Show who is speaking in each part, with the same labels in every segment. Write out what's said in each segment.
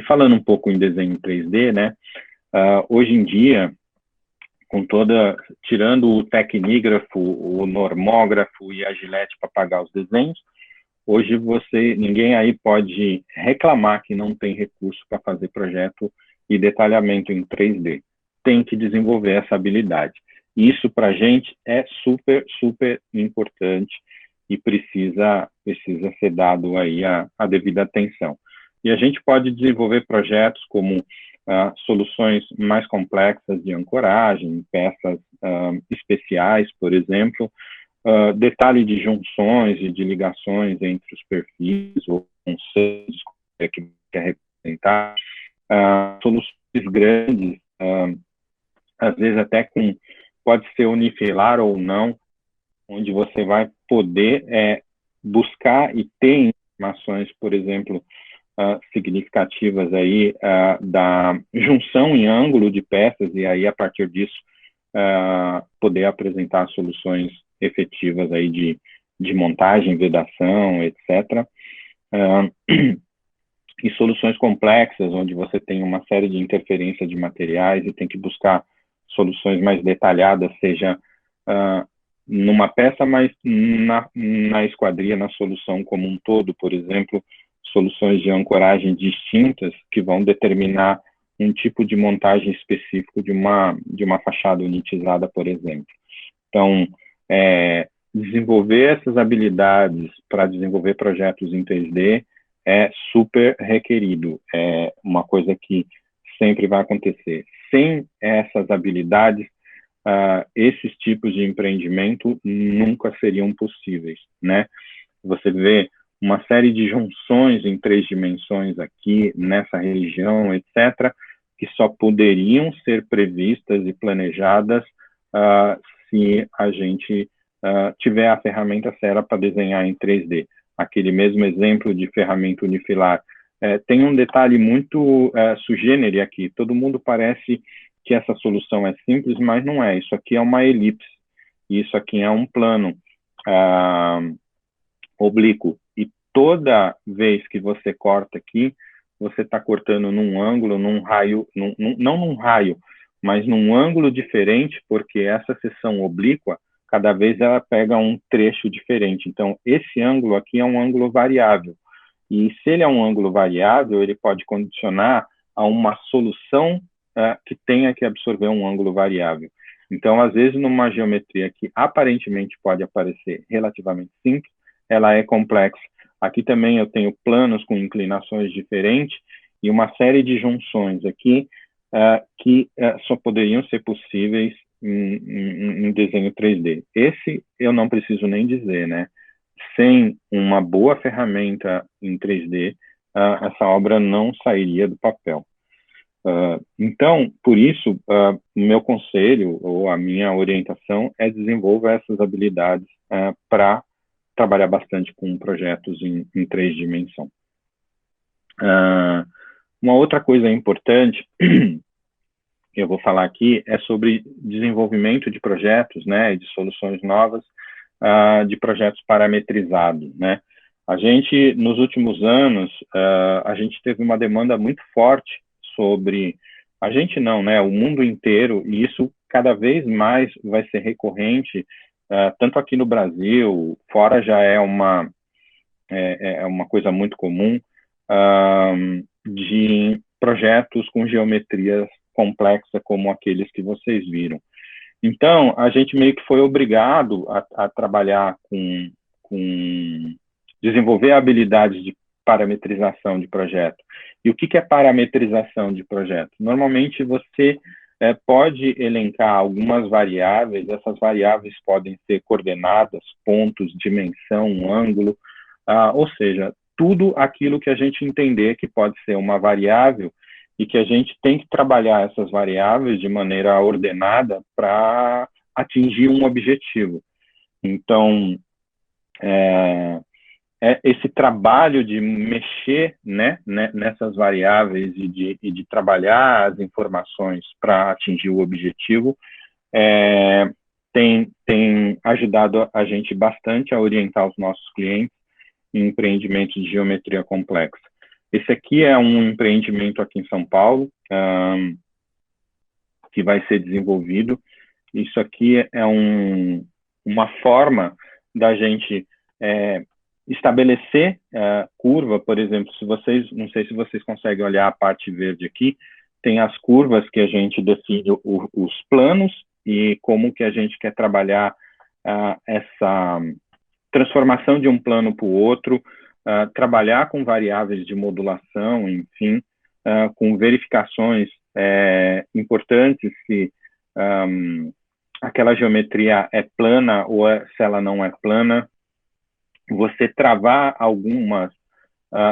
Speaker 1: falando um pouco em desenho 3D, né? Hoje em dia, tirando o tecnígrafo, o normógrafo e a Gillette para pagar os desenhos, hoje ninguém aí pode reclamar que não tem recurso para fazer projeto e detalhamento em 3D. Tem que desenvolver essa habilidade. Isso para a gente é super, super importante e precisa ser dado aí a devida atenção. E a gente pode desenvolver projetos como soluções mais complexas de ancoragem, peças especiais, por exemplo, detalhe de junções e de ligações entre os perfis ou conceitos que quer representar, soluções grandes, às vezes até pode ser unifilar ou não, onde você vai poder buscar e ter informações, por exemplo, significativas aí da junção em ângulo de peças e aí a partir disso poder apresentar soluções efetivas aí de montagem, vedação, etc. E soluções complexas, onde você tem uma série de interferência de materiais e tem que buscar soluções mais detalhadas, seja numa peça, mas na esquadria, na solução como um todo, por exemplo, soluções de ancoragem distintas que vão determinar um tipo de montagem específico de uma fachada unitizada, por exemplo. Então, desenvolver essas habilidades para desenvolver projetos em 3D é super requerido, é uma coisa que sempre vai acontecer. Sem essas habilidades, esses tipos de empreendimento nunca seriam possíveis, né? Você vê uma série de junções em 3 dimensões aqui, nessa região, etc., que só poderiam ser previstas e planejadas se a gente tiver a ferramenta certa para desenhar em 3D. Aquele mesmo exemplo de ferramenta unifilar. Tem um detalhe muito sui generis aqui. Todo mundo parece que essa solução é simples, mas não é. Isso aqui é uma elipse. Isso aqui é um plano oblíquo. E toda vez que você corta aqui, você está cortando num ângulo, num raio, não num raio, mas num ângulo diferente, porque essa seção oblíqua, cada vez ela pega um trecho diferente. Então, esse ângulo aqui é um ângulo variável. E se ele é um ângulo variável, ele pode condicionar a uma solução que tenha que absorver um ângulo variável. Então, às vezes, numa geometria que aparentemente pode aparecer relativamente simples, ela é complexa. Aqui também eu tenho planos com inclinações diferentes e uma série de junções aqui que só poderiam ser possíveis em desenho 3D. Esse eu não preciso nem dizer, né? Sem uma boa ferramenta em 3D, essa obra não sairia do papel. Então, por isso, o meu conselho ou a minha orientação é desenvolver essas habilidades para trabalhar bastante com projetos em 3 dimensões. Uma outra coisa importante que eu vou falar aqui é sobre desenvolvimento de projetos, né, de soluções novas, de projetos parametrizados, né. A gente, nos últimos anos, a gente teve uma demanda muito forte sobre, a gente não, né, o mundo inteiro, e isso cada vez mais vai ser recorrente, tanto aqui no Brasil, fora já é uma coisa muito comum, de projetos com geometrias complexas como aqueles que vocês viram. Então, a gente meio que foi obrigado a trabalhar com desenvolver habilidades de parametrização de projeto. E o que é parametrização de projeto? Normalmente, você pode elencar algumas variáveis, essas variáveis podem ser coordenadas, pontos, dimensão, ângulo, ou seja, tudo aquilo que a gente entender que pode ser uma variável e que a gente tem que trabalhar essas variáveis de maneira ordenada para atingir um objetivo. Então, esse trabalho de mexer, né, nessas variáveis e de trabalhar as informações para atingir o objetivo tem ajudado a gente bastante a orientar os nossos clientes em empreendimentos de geometria complexa. Esse aqui é um empreendimento aqui em São Paulo, que vai ser desenvolvido. Isso aqui é uma forma da gente estabelecer curva, por exemplo, se vocês, não sei se vocês conseguem olhar a parte verde aqui, tem as curvas que a gente define os planos e como que a gente quer trabalhar essa transformação de um plano para o outro, trabalhar com variáveis de modulação, enfim, com verificações importantes se aquela geometria é plana ou se ela não é plana, você travar algumas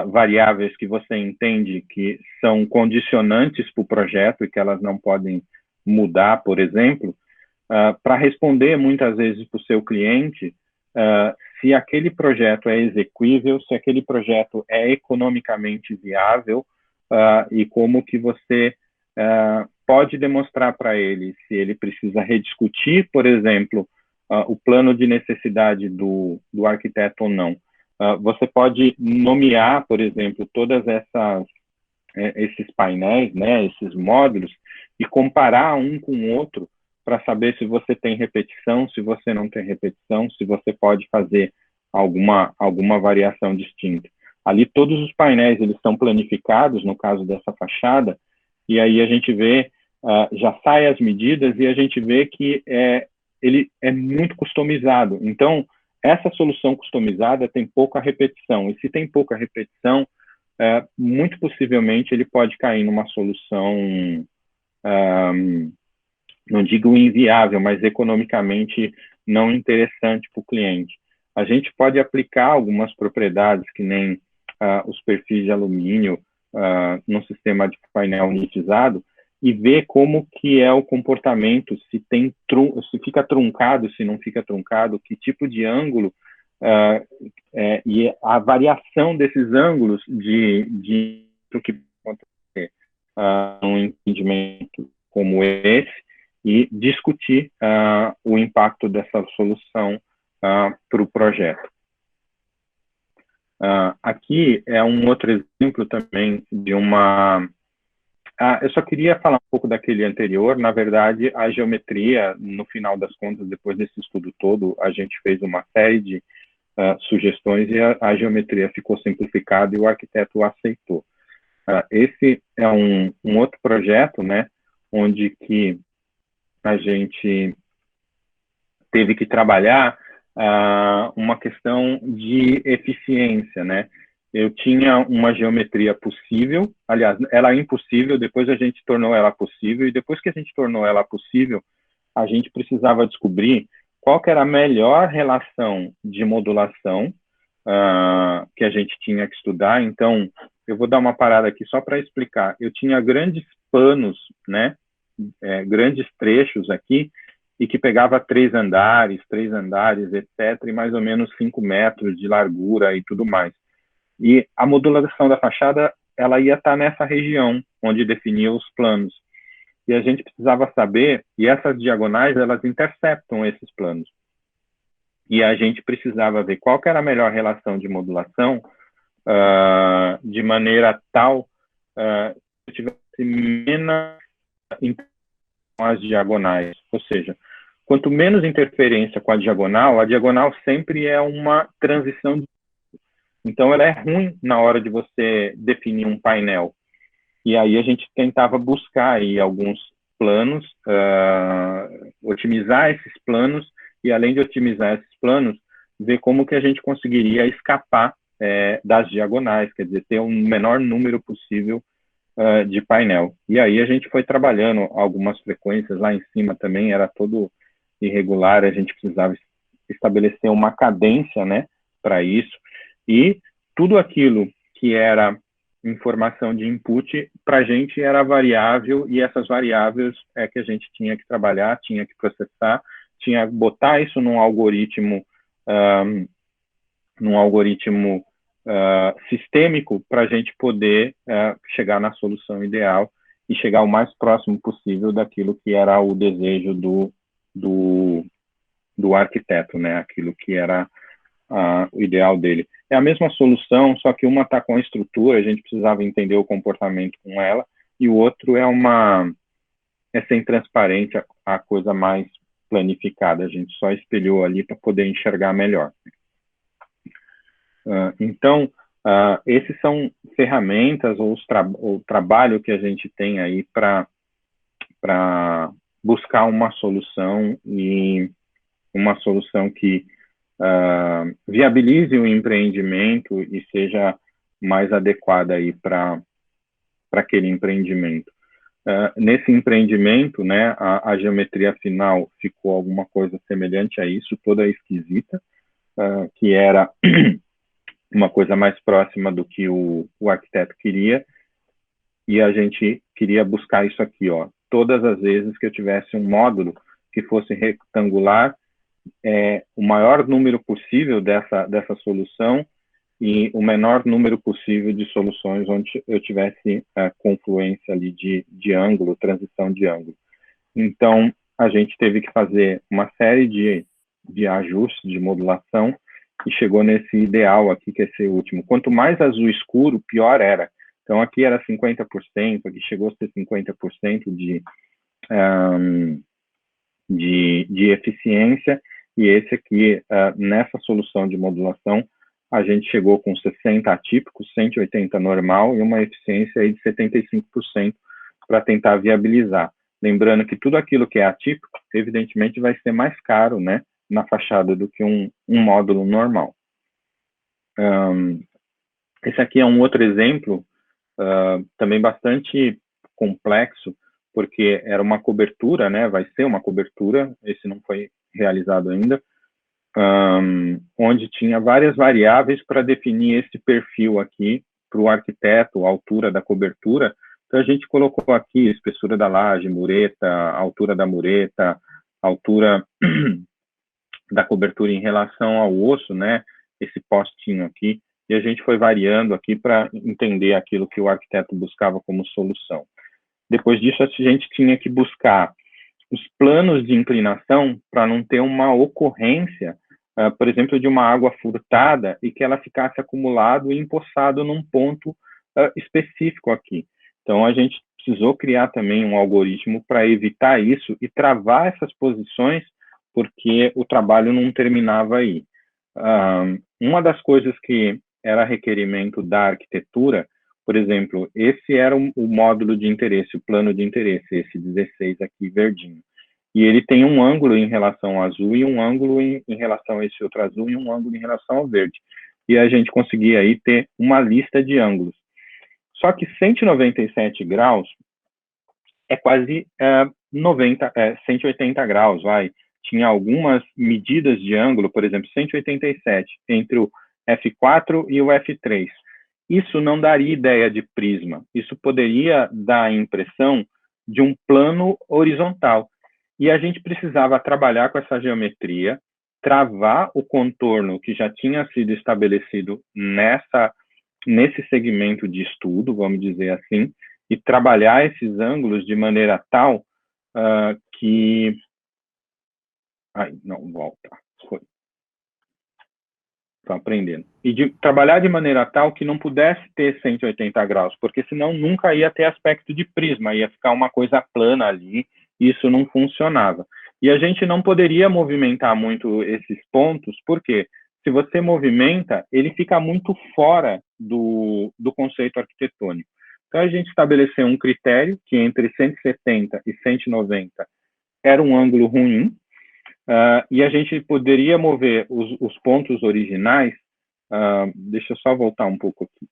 Speaker 1: variáveis que você entende que são condicionantes para o projeto e que elas não podem mudar, por exemplo, para responder muitas vezes para o seu cliente se aquele projeto é execuível, se aquele projeto é economicamente viável e como que você pode demonstrar para ele se ele precisa rediscutir, por exemplo, o plano de necessidade do arquiteto ou não. Você pode nomear, por exemplo, todas esses painéis, né, esses módulos, e comparar um com o outro para saber se você tem repetição, se você não tem repetição, se você pode fazer alguma variação distinta. Ali todos os painéis eles estão planificados, no caso dessa fachada, e aí a gente vê, já sai as medidas e a gente vê que ele é muito customizado. Então, essa solução customizada tem pouca repetição. E se tem pouca repetição, muito possivelmente ele pode cair numa solução, não digo inviável, mas economicamente não interessante para o cliente. A gente pode aplicar algumas propriedades, que nem os perfis de alumínio no sistema de painel unitizado, e ver como que é o comportamento, se fica truncado, se não fica truncado, que tipo de ângulo, e a variação desses ângulos de que pode acontecer num entendimento como esse, e discutir o impacto dessa solução para o projeto. Aqui é um outro exemplo também de uma... eu só queria falar um pouco daquele anterior. Na verdade, a geometria, no final das contas, depois desse estudo todo, a gente fez uma série de sugestões e a geometria ficou simplificada e o arquiteto aceitou. Esse é um outro projeto, né, onde que a gente teve que trabalhar uma questão de eficiência, né? Eu tinha uma geometria possível, aliás, ela é impossível, depois a gente tornou ela possível, e depois que a gente tornou ela possível, a gente precisava descobrir qual que era a melhor relação de modulação que a gente tinha que estudar. Então, eu vou dar uma parada aqui só para explicar. Eu tinha grandes panos, né? Grandes trechos aqui, e que pegava 3 andares, etc., e mais ou menos 5 metros de largura e tudo mais. E a modulação da fachada, ela ia estar nessa região, onde definia os planos. E a gente precisava saber, e essas diagonais, elas interceptam esses planos. E a gente precisava ver qual que era a melhor relação de modulação, de maneira tal que tivesse menos as diagonais, ou seja, quanto menos interferência com a diagonal sempre é uma transição. Então, ela é ruim na hora de você definir um painel. E aí a gente tentava buscar aí alguns planos, otimizar esses planos, e além de otimizar esses planos, ver como que a gente conseguiria escapar das diagonais, quer dizer, ter um menor número possível de painel. E aí a gente foi trabalhando algumas frequências, lá em cima também era todo irregular, a gente precisava estabelecer uma cadência, né, para isso, e tudo aquilo que era informação de input, para a gente era variável, e essas variáveis é que a gente tinha que trabalhar, tinha que processar, tinha que botar isso num algoritmo sistêmico para a gente poder chegar na solução ideal e chegar o mais próximo possível daquilo que era o desejo do arquiteto, né? Aquilo que era o ideal dele. É a mesma solução, só que uma está com a estrutura, a gente precisava entender o comportamento com ela, e o outro é sem transparente, a coisa mais planificada. A gente só espelhou ali para poder enxergar melhor. Então, esses são ferramentas ou o trabalho que a gente tem aí para buscar uma solução, e uma solução que viabilize o empreendimento e seja mais adequada aí para aquele empreendimento. Nesse empreendimento, né, a geometria final ficou alguma coisa semelhante a isso, toda esquisita, que era uma coisa mais próxima do que o arquiteto queria, e a gente queria buscar isso aqui, ó. Todas as vezes que eu tivesse um módulo que fosse retangular, o maior número possível dessa solução e o menor número possível de soluções onde eu tivesse confluência ali de ângulo, transição de ângulo. Então, a gente teve que fazer uma série de ajustes, de modulação, e chegou nesse ideal aqui, que é esse último. Quanto mais azul escuro, pior era. Então, aqui era 50%, aqui chegou a ser 50% de eficiência, e esse aqui, nessa solução de modulação, a gente chegou com 60 atípicos, 180 normal, e uma eficiência aí de 75% para tentar viabilizar. Lembrando que tudo aquilo que é atípico, evidentemente, vai ser mais caro, né, na fachada do que um módulo normal. Esse aqui é um outro exemplo, também bastante complexo, porque era uma cobertura, né, vai ser uma cobertura, esse não foi realizado ainda, onde tinha várias variáveis para definir esse perfil aqui para o arquiteto, a altura da cobertura. Então, a gente colocou aqui espessura da laje, mureta, altura da mureta, altura da cobertura em relação ao osso, né, esse postinho aqui, e a gente foi variando aqui para entender aquilo que o arquiteto buscava como solução. Depois disso, a gente tinha que buscar os planos de inclinação para não ter uma ocorrência, por exemplo, de uma água furtada e que ela ficasse acumulado e empoçado num ponto específico aqui. Então, a gente precisou criar também um algoritmo para evitar isso e travar essas posições, porque o trabalho não terminava aí. Uma das coisas que era requerimento da arquitetura, por exemplo, esse era o módulo de interesse, o plano de interesse, esse 16 aqui, verdinho. E ele tem um ângulo em relação ao azul e um ângulo em relação a esse outro azul e um ângulo em relação ao verde. E a gente conseguia aí ter uma lista de ângulos. Só que 197 graus é quase 180 graus, vai. Tinha algumas medidas de ângulo, por exemplo, 187 entre o F4 e o F3. Isso não daria ideia de prisma. Isso poderia dar a impressão de um plano horizontal. E a gente precisava trabalhar com essa geometria, travar o contorno que já tinha sido estabelecido nesse segmento de estudo, vamos dizer assim, e trabalhar esses ângulos de maneira tal que... Ai, não, volta. Foi. Estou aprendendo. E trabalhar de maneira tal que não pudesse ter 180 graus, porque senão nunca ia ter aspecto de prisma, ia ficar uma coisa plana ali, e isso não funcionava. E a gente não poderia movimentar muito esses pontos, porque se você movimenta, ele fica muito fora do conceito arquitetônico. Então, a gente estabeleceu um critério que entre 170 e 190 era um ângulo ruim, e a gente poderia mover os pontos originais. Deixa eu só voltar um pouco aqui.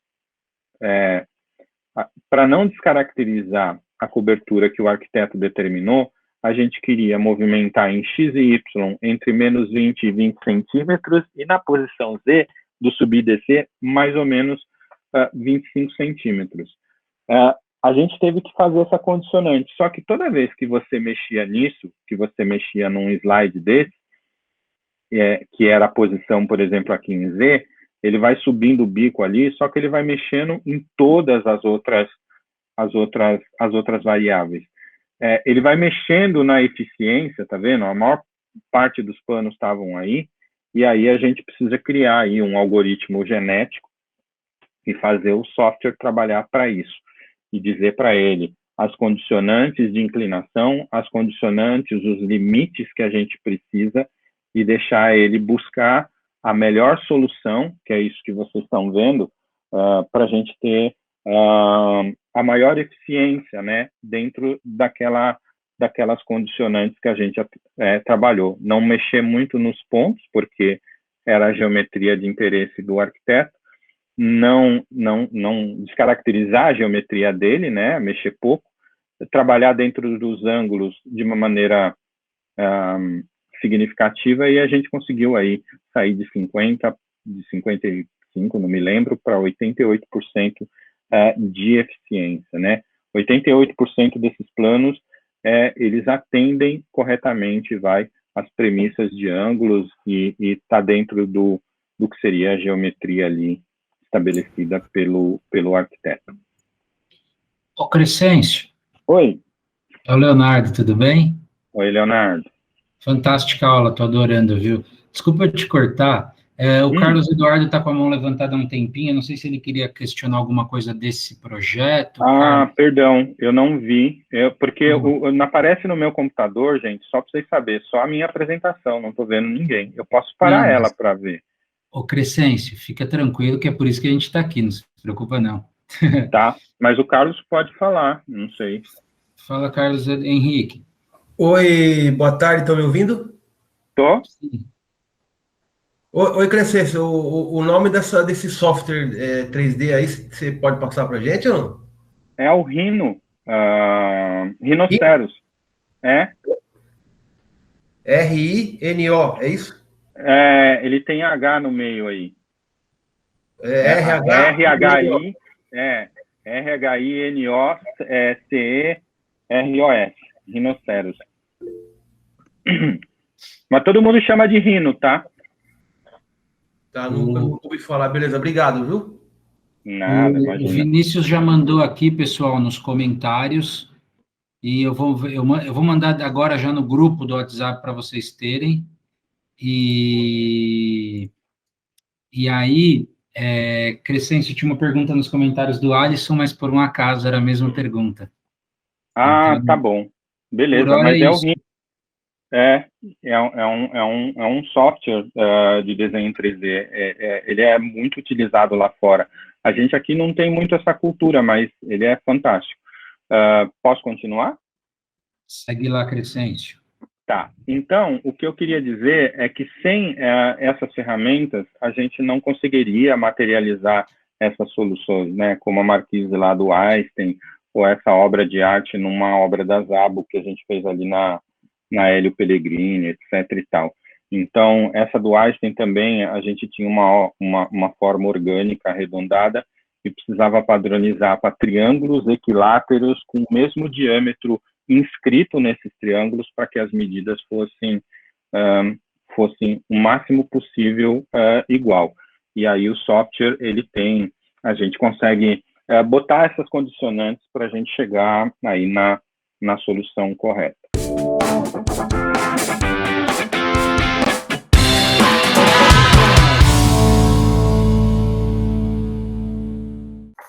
Speaker 1: Para não descaracterizar a cobertura que o arquiteto determinou, a gente queria movimentar em x e y entre menos 20 e 20 centímetros, e na posição Z, do subir e descer, mais ou menos 25 centímetros. A gente teve que fazer essa condicionante, só que toda vez que você mexia nisso, que você mexia num slide desse, que era a posição, por exemplo, aqui em Z, ele vai subindo o bico ali, só que ele vai mexendo em todas as outras variáveis. Ele vai mexendo na eficiência, tá vendo? A maior parte dos planos estavam aí, e aí a gente precisa criar aí um algoritmo genético e fazer o software trabalhar para isso, e dizer para ele as condicionantes de inclinação, as condicionantes, os limites que a gente precisa, e deixar ele buscar a melhor solução, que é isso que vocês estão vendo, para a gente ter a maior eficiência, né, dentro daquelas condicionantes que a gente trabalhou. Não mexer muito nos pontos, porque era a geometria de interesse do arquiteto, não descaracterizar a geometria dele, né, mexer pouco, trabalhar dentro dos ângulos de uma maneira significativa, e a gente conseguiu aí sair de 55, não me lembro, para 88% de eficiência, né? 88% desses planos, eles atendem corretamente, as premissas de ângulos, e está dentro do que seria a geometria ali estabelecida pelo arquiteto.
Speaker 2: Ô, Crescêncio.
Speaker 1: Oi.
Speaker 2: É o Leonardo, tudo bem?
Speaker 1: Oi, Leonardo.
Speaker 2: Fantástica aula, tô adorando, viu? Desculpa te cortar, o Carlos Eduardo está com a mão levantada há um tempinho, eu não sei se ele queria questionar alguma coisa desse projeto.
Speaker 1: Carlos. Perdão, eu não vi, porque não aparece no meu computador, gente, só para vocês saberem, só a minha apresentação, não estou vendo ninguém. Eu posso parar ela para ver.
Speaker 2: Ô, Crescêncio, fica tranquilo, que é por isso que a gente está aqui, não se preocupa, não.
Speaker 1: Tá, mas o Carlos pode falar, não sei.
Speaker 2: Fala, Carlos Henrique.
Speaker 3: Oi, boa tarde, estão me ouvindo?
Speaker 1: Tô.
Speaker 2: Sim.
Speaker 3: Oi, Crescêncio, o nome desse software 3D aí, você pode passar para a gente ou não?
Speaker 1: É o Rhino, Rhinoceros.
Speaker 3: R-I-N-O, é isso?
Speaker 1: Ele tem H no meio aí.
Speaker 3: R-H-I,
Speaker 1: R-H-I-N-O-C-E-R-O-S, Rhinoceros. Mas todo mundo chama de Rhino, tá?
Speaker 3: Tá, nunca ouvi falar. Beleza, obrigado, viu?
Speaker 1: Nada, imagina.
Speaker 2: O Vinícius já mandou aqui, pessoal, nos comentários, e eu vou mandar agora já no grupo do WhatsApp para vocês terem, e aí, Crescêncio, tinha uma pergunta nos comentários do Alisson, mas por um acaso era a mesma pergunta.
Speaker 1: Então, tá bom. Beleza, mas é o Rhino. É um software de desenho 3D. Ele é muito utilizado lá fora. A gente aqui não tem muito essa cultura, mas ele é fantástico. Posso continuar?
Speaker 2: Segue lá, Crescêncio.
Speaker 1: Tá. Então, o que eu queria dizer é que sem essas ferramentas, a gente não conseguiria materializar essas soluções, né? Como a marquise lá do Einstein, ou essa obra de arte numa obra da Zabo, que a gente fez ali na Hélio Pellegrini, etc. e tal. Então, essa do Einstein também, a gente tinha uma forma orgânica arredondada e precisava padronizar para triângulos equiláteros com o mesmo diâmetro inscrito nesses triângulos, para que as medidas fossem o máximo possível igual. E aí o software, a gente consegue botar essas condicionantes para a gente chegar aí na solução correta.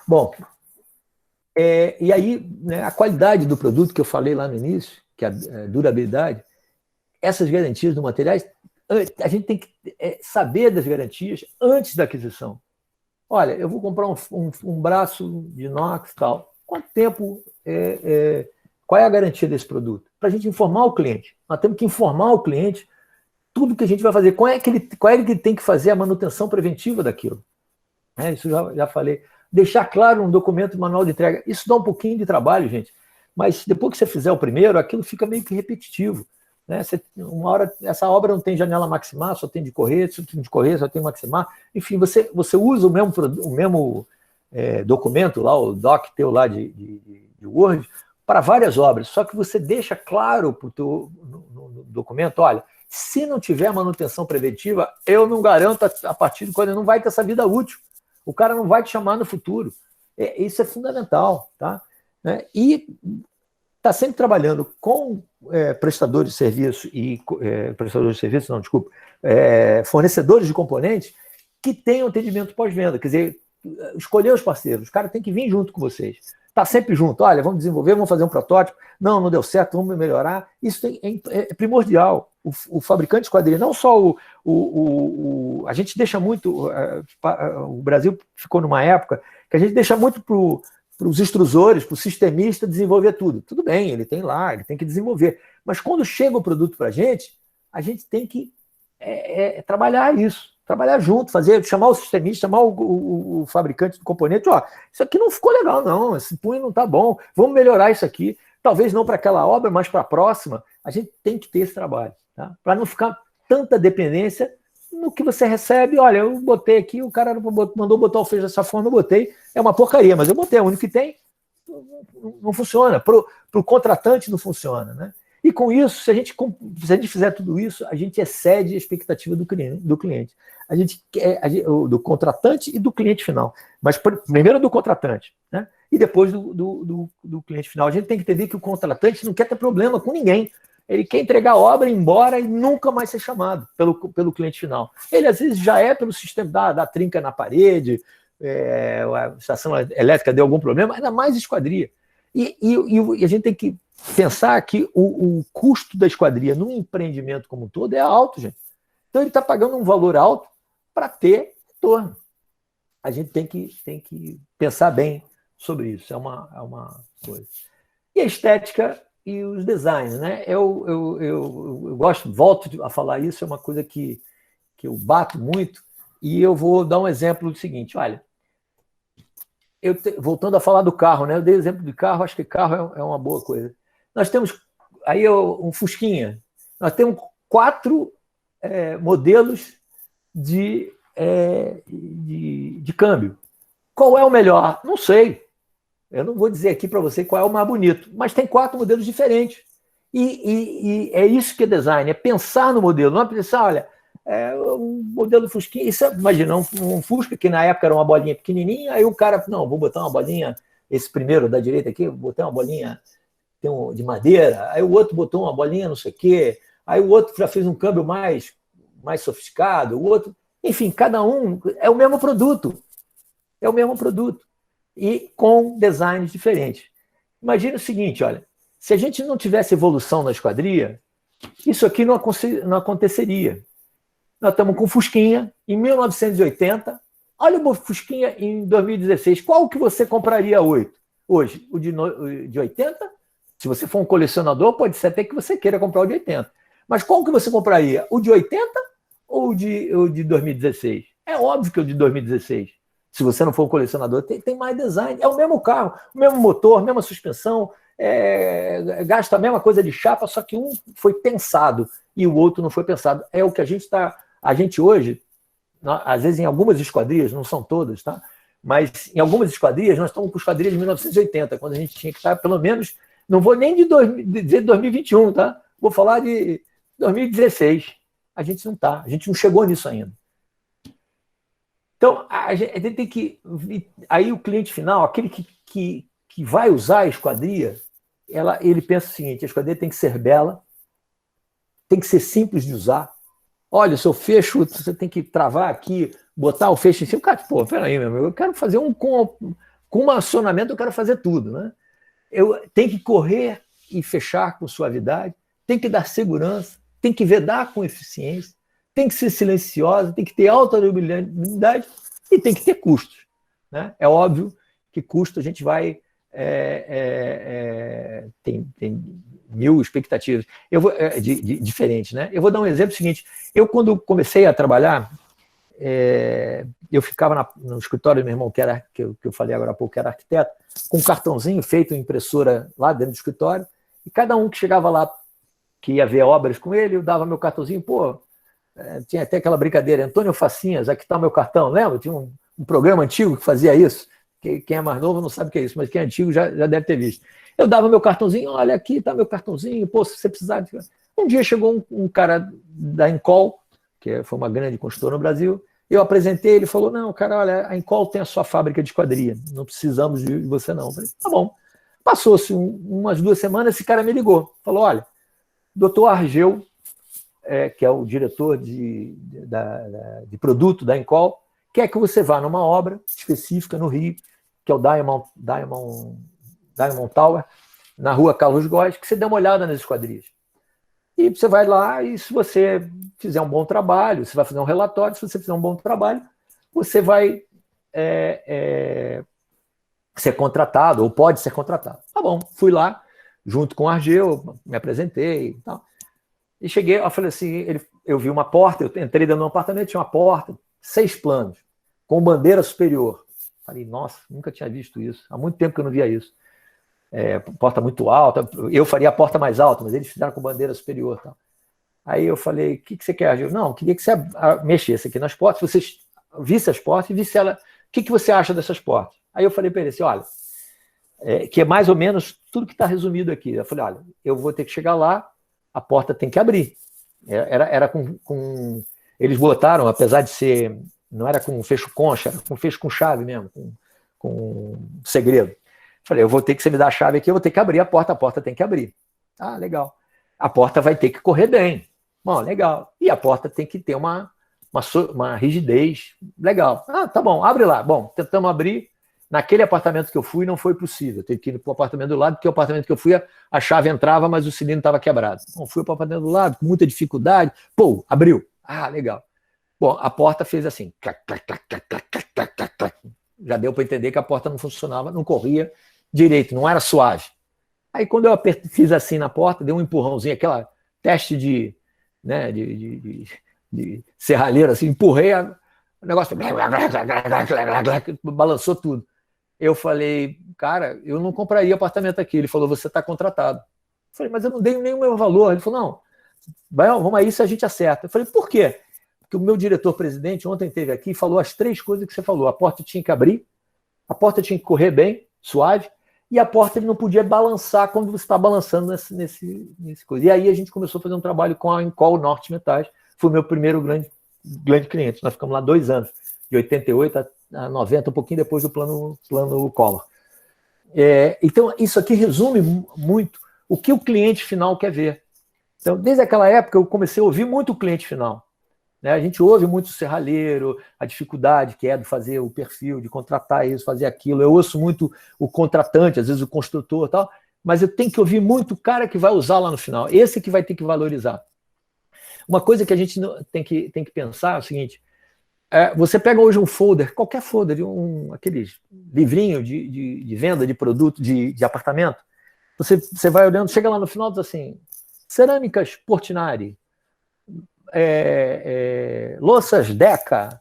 Speaker 4: Bom, e aí, né, a qualidade do produto que eu falei lá no início, que é a durabilidade, essas garantias do materiais, a gente tem que saber das garantias antes da aquisição. Olha, eu vou comprar um braço de inox e tal. Quanto tempo, qual é a garantia desse produto? Para a gente informar o cliente. Nós temos que informar o cliente tudo que a gente vai fazer. Qual é que ele tem que fazer a manutenção preventiva daquilo? Isso já falei. Deixar claro um documento manual de entrega. Isso dá um pouquinho de trabalho, gente. Mas depois que você fizer o primeiro, aquilo fica meio que repetitivo. Né? Uma hora, essa obra não tem janela maximar, só tem de correr, só tem maximar. Enfim, você usa o mesmo documento lá, o doc teu lá de Word, para várias obras. Só que você deixa claro no documento, olha, se não tiver manutenção preventiva, eu não garanto a partir de quando não vai ter essa vida útil. O cara não vai te chamar no futuro. Isso é fundamental, tá? E está sempre trabalhando com prestadores de serviço prestadores de serviço, não, desculpa, fornecedores de componentes que tenham atendimento pós-venda, quer dizer, escolher os parceiros, os caras têm que vir junto com vocês, tá sempre junto, olha, vamos desenvolver, vamos fazer um protótipo, não deu certo, vamos melhorar, isso é primordial. O fabricante de esquadria, não só a gente deixa muito, o Brasil ficou numa época que a gente deixa muito para os extrusores, para o sistemista desenvolver tudo. Tudo bem, ele tem que desenvolver. Mas quando chega o produto para a gente tem que trabalhar isso, trabalhar junto, chamar o sistemista, chamar o fabricante do componente, isso aqui não ficou legal, não, esse punho não está bom, vamos melhorar isso aqui. Talvez não para aquela obra, mas para a próxima, a gente tem que ter esse trabalho, tá? Para não ficar tanta dependência no que você recebe. Olha, eu botei aqui, o cara mandou botar o fecho dessa forma, eu botei, é uma porcaria, mas eu botei, é o único que tem, não funciona. Para o contratante não funciona, né? E com isso, se a gente fizer tudo isso, a gente excede a expectativa do cliente. Do contratante e do cliente final. Mas primeiro do contratante, né? E depois do cliente final. A gente tem que entender que o contratante não quer ter problema com ninguém. Ele quer entregar a obra, ir embora e nunca mais ser chamado pelo cliente final. Ele, às vezes, já pelo sistema da trinca na parede, a estação elétrica deu algum problema, ainda mais esquadria. E a gente tem que pensar que o custo da esquadria no empreendimento como um todo é alto, gente. Então, ele está pagando um valor alto para ter retorno. A gente tem que pensar bem sobre isso. É uma coisa. E a estética e os designs, né? Eu volto a falar isso, é uma coisa que eu bato muito, e eu vou dar um exemplo do seguinte, olha, voltando a falar do carro, né? Eu dei exemplo de carro, acho que carro é uma boa coisa. Nós temos aí um Fusquinha, nós temos 4 modelos de câmbio. Qual é o melhor? Não sei. Eu não vou dizer aqui para você qual é o mais bonito, mas tem 4 modelos diferentes. E é isso que é design, é pensar no modelo, não é pensar, olha, um modelo Fusquinha, imagina, um Fusca que na época era uma bolinha pequenininha, aí o cara, não, vou botar uma bolinha, esse primeiro da direita aqui, vou botar uma bolinha de madeira, aí o outro botou uma bolinha não sei o quê, aí o outro já fez um câmbio mais sofisticado, o outro, enfim, cada um é o mesmo produto, e com designs diferentes. Imagina o seguinte, olha, se a gente não tivesse evolução na esquadria, isso aqui não aconteceria. Nós estamos com o Fusquinha em 1980, olha o Fusquinha em 2016, qual que você compraria hoje? O de 80? Se você for um colecionador, pode ser até que você queira comprar o de 80. Mas qual que você compraria? O de 80 ou o de 2016? É óbvio que o de 2016. Se você não for um colecionador, tem mais design. É o mesmo carro, o mesmo motor, a mesma suspensão, gasta a mesma coisa de chapa, só que um foi pensado e o outro não foi pensado. É o que a gente hoje, às vezes em algumas esquadrias, não são todas, tá? Mas em algumas esquadrias, nós estamos com esquadrias de 1980, quando a gente tinha que estar, pelo menos, não vou nem dizer 2021, tá? Vou falar de 2016. A gente não está, a gente não chegou nisso ainda. Então, a gente tem que... Aí o cliente final, aquele que vai usar a esquadria, ele pensa o seguinte, a esquadria tem que ser bela, tem que ser simples de usar. Olha, o seu fecho, você tem que travar aqui, botar o fecho em cima. Cara, pô, peraí, meu amigo, eu quero fazer com um acionamento, eu quero fazer tudo, né? Tem que correr e fechar com suavidade, tem que dar segurança, tem que vedar com eficiência, tem que ser silenciosa, tem que ter alta durabilidade e tem que ter custos, né? É óbvio que custo a gente vai... tem mil expectativas diferentes, né? Eu vou dar um exemplo seguinte. Eu, quando comecei a trabalhar, eu ficava no escritório do meu irmão, que eu falei agora há pouco, que era arquiteto, com um cartãozinho feito em impressora lá dentro do escritório, e cada um que chegava lá, que ia ver obras com ele, eu dava meu cartãozinho, tinha até aquela brincadeira, Antônio Facinhas, aqui está o meu cartão, lembra? Tinha um programa antigo que fazia isso. Quem é mais novo não sabe o que é isso, mas quem é antigo já deve ter visto. Eu dava meu cartãozinho, olha, aqui está meu cartãozinho, se você precisar... Um dia chegou um cara da Encol, que foi uma grande construtora no Brasil, eu apresentei, ele falou, não, cara, olha, a Encol tem a sua fábrica de esquadria, não precisamos de você não. Eu falei, tá bom. Passou-se umas 2 semanas, esse cara me ligou, falou, olha, Dr. Argeu, que é o diretor de produto da Encol, quer que você vá numa obra específica no Rio, que é o Diamond Tower, na rua Carlos Góes, que você dê uma olhada nas esquadrias. E você vai lá e se você fizer um bom trabalho, você vai fazer um relatório, se você fizer um bom trabalho, você vai ser contratado, ou pode ser contratado. Tá bom, fui lá, junto com o Argeu, me apresentei e tal. E cheguei, eu falei assim, eu vi uma porta, eu entrei dentro de um apartamento, tinha uma porta, 6 planos, com bandeira superior. Falei, nossa, nunca tinha visto isso. Há muito tempo que eu não via isso. Porta muito alta, eu faria a porta mais alta, mas eles fizeram com bandeira superior. Tal. Aí eu falei, o que você quer, Argeu? Não, queria que você mexesse aqui nas portas, você visse as portas e visse ela, o que você acha dessas portas? Aí eu falei para ele assim, olha, que é mais ou menos tudo que está resumido aqui. Eu falei, olha, eu vou ter que chegar lá, a porta tem que abrir. Era com... Eles botaram, apesar de ser... Não era com fecho concha, era com fecho com chave mesmo, com segredo. Falei, eu vou ter que você me dar a chave aqui, eu vou ter que abrir a porta tem que abrir. Ah, legal. A porta vai ter que correr bem. Bom, legal. E a porta tem que ter uma rigidez legal. Ah, tá bom, abre lá. Bom, tentamos abrir. Naquele apartamento que eu fui, não foi possível. Eu tive que ir para o apartamento do lado, porque o apartamento que eu fui, a chave entrava, mas o cilindro estava quebrado. Bom, fui para o apartamento do lado, com muita dificuldade. Pô, abriu. Ah, legal. Bom, a porta fez assim. Já deu para entender que a porta não funcionava, não corria direito, não era suave. Aí, quando eu fiz assim na porta, dei um empurrãozinho, aquela teste de serralheiro, assim, empurrei, o negócio balançou tudo. Eu falei, cara, eu não compraria apartamento aqui. Ele falou, você está contratado. Eu falei, mas eu não dei nem o meu valor. Ele falou, não, vamos aí se a gente acerta. Eu falei, por quê? Porque o meu diretor-presidente ontem esteve aqui e falou as 3 coisas que você falou. A porta tinha que abrir, a porta tinha que correr bem, suave, e a porta ele não podia balançar quando você está balançando nesse coisa. E aí a gente começou a fazer um trabalho com a Encol Norte Metais. Foi o meu primeiro grande cliente. Nós ficamos lá 2 anos, de 88 a 90, um pouquinho depois do plano Collor. Então, isso aqui resume muito o que o cliente final quer ver. Então, desde aquela época, eu comecei a ouvir muito o cliente final. Né? A gente ouve muito o serralheiro, a dificuldade que é de fazer o perfil, de contratar isso, fazer aquilo. Eu ouço muito o contratante, às vezes o construtor e tal, mas eu tenho que ouvir muito o cara que vai usar lá no final. Esse que vai ter que valorizar. Uma coisa que a gente tem que pensar é o seguinte, você pega hoje um folder, qualquer folder, aqueles livrinho de venda de produto, de apartamento, você vai olhando, chega lá no final e diz assim, cerâmicas Portinari, louças Deca,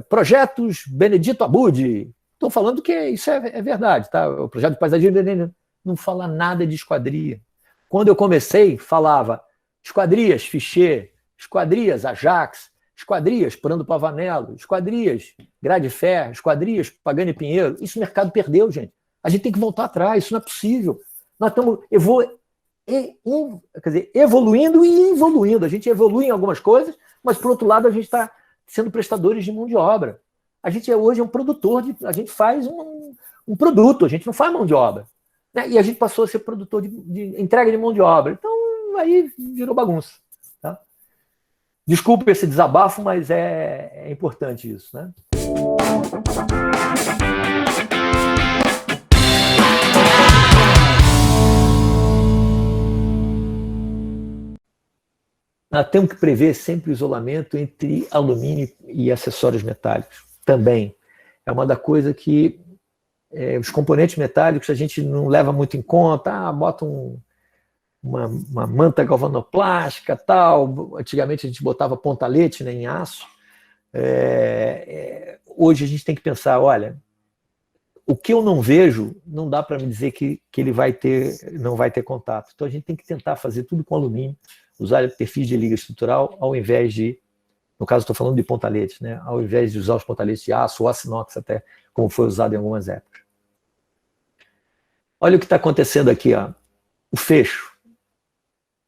Speaker 4: projetos Benedito Abud. Estou falando que isso é verdade, tá? O projeto de paisagismo não fala nada de esquadria. Quando eu comecei, falava esquadrias Fichet, esquadrias Ajax, esquadrias Prando Pavanello, esquadrias Grade-Fer, esquadrias Pagani Pinheiro. Isso o mercado perdeu, gente. A gente tem que voltar atrás, isso não é possível. Nós estamos evoluindo e involuindo. A gente evolui em algumas coisas, mas, por outro lado, a gente está sendo prestadores de mão de obra. A gente hoje é um produtor, a gente faz um produto, a gente não faz mão de obra. Né? E a gente passou a ser produtor de entrega de mão de obra. Então, aí virou bagunça. Tá? Desculpe esse desabafo, mas é importante isso. Né? Nós temos que prever sempre o isolamento entre alumínio e acessórios metálicos. Também. É uma da coisa que os componentes metálicos a gente não leva muito em conta. Bota uma manta galvanoplástica, tal. Antigamente a gente botava pontalete, né, em aço. Hoje a gente tem que pensar, olha, o que eu não vejo, não dá para me dizer que ele não vai ter contato. Então a gente tem que tentar fazer tudo com alumínio, usar perfis de liga estrutural, ao invés de, no caso estou falando de pontaletes, né, ao invés de usar os pontaletes de aço ou aço inox até, como foi usado em algumas épocas. Olha o que está acontecendo aqui, ó. O fecho.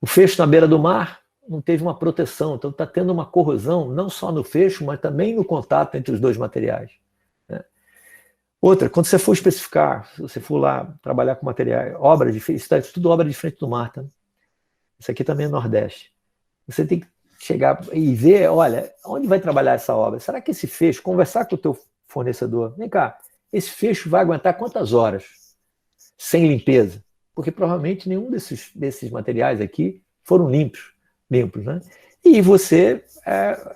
Speaker 4: O fecho na beira do mar não teve uma proteção, então está tendo uma corrosão, não só no fecho, mas também no contato entre os 2 materiais. Né? Outra, quando você for especificar, se você for lá trabalhar com material, isso é tudo obra de frente do mar, tá? Isso aqui também é Nordeste. Você tem que chegar e ver, olha, onde vai trabalhar essa obra? Será que esse fecho, conversar com o teu fornecedor, vem cá, esse fecho vai aguentar quantas horas sem limpeza? Porque provavelmente nenhum desses materiais aqui foram limpos, né? E você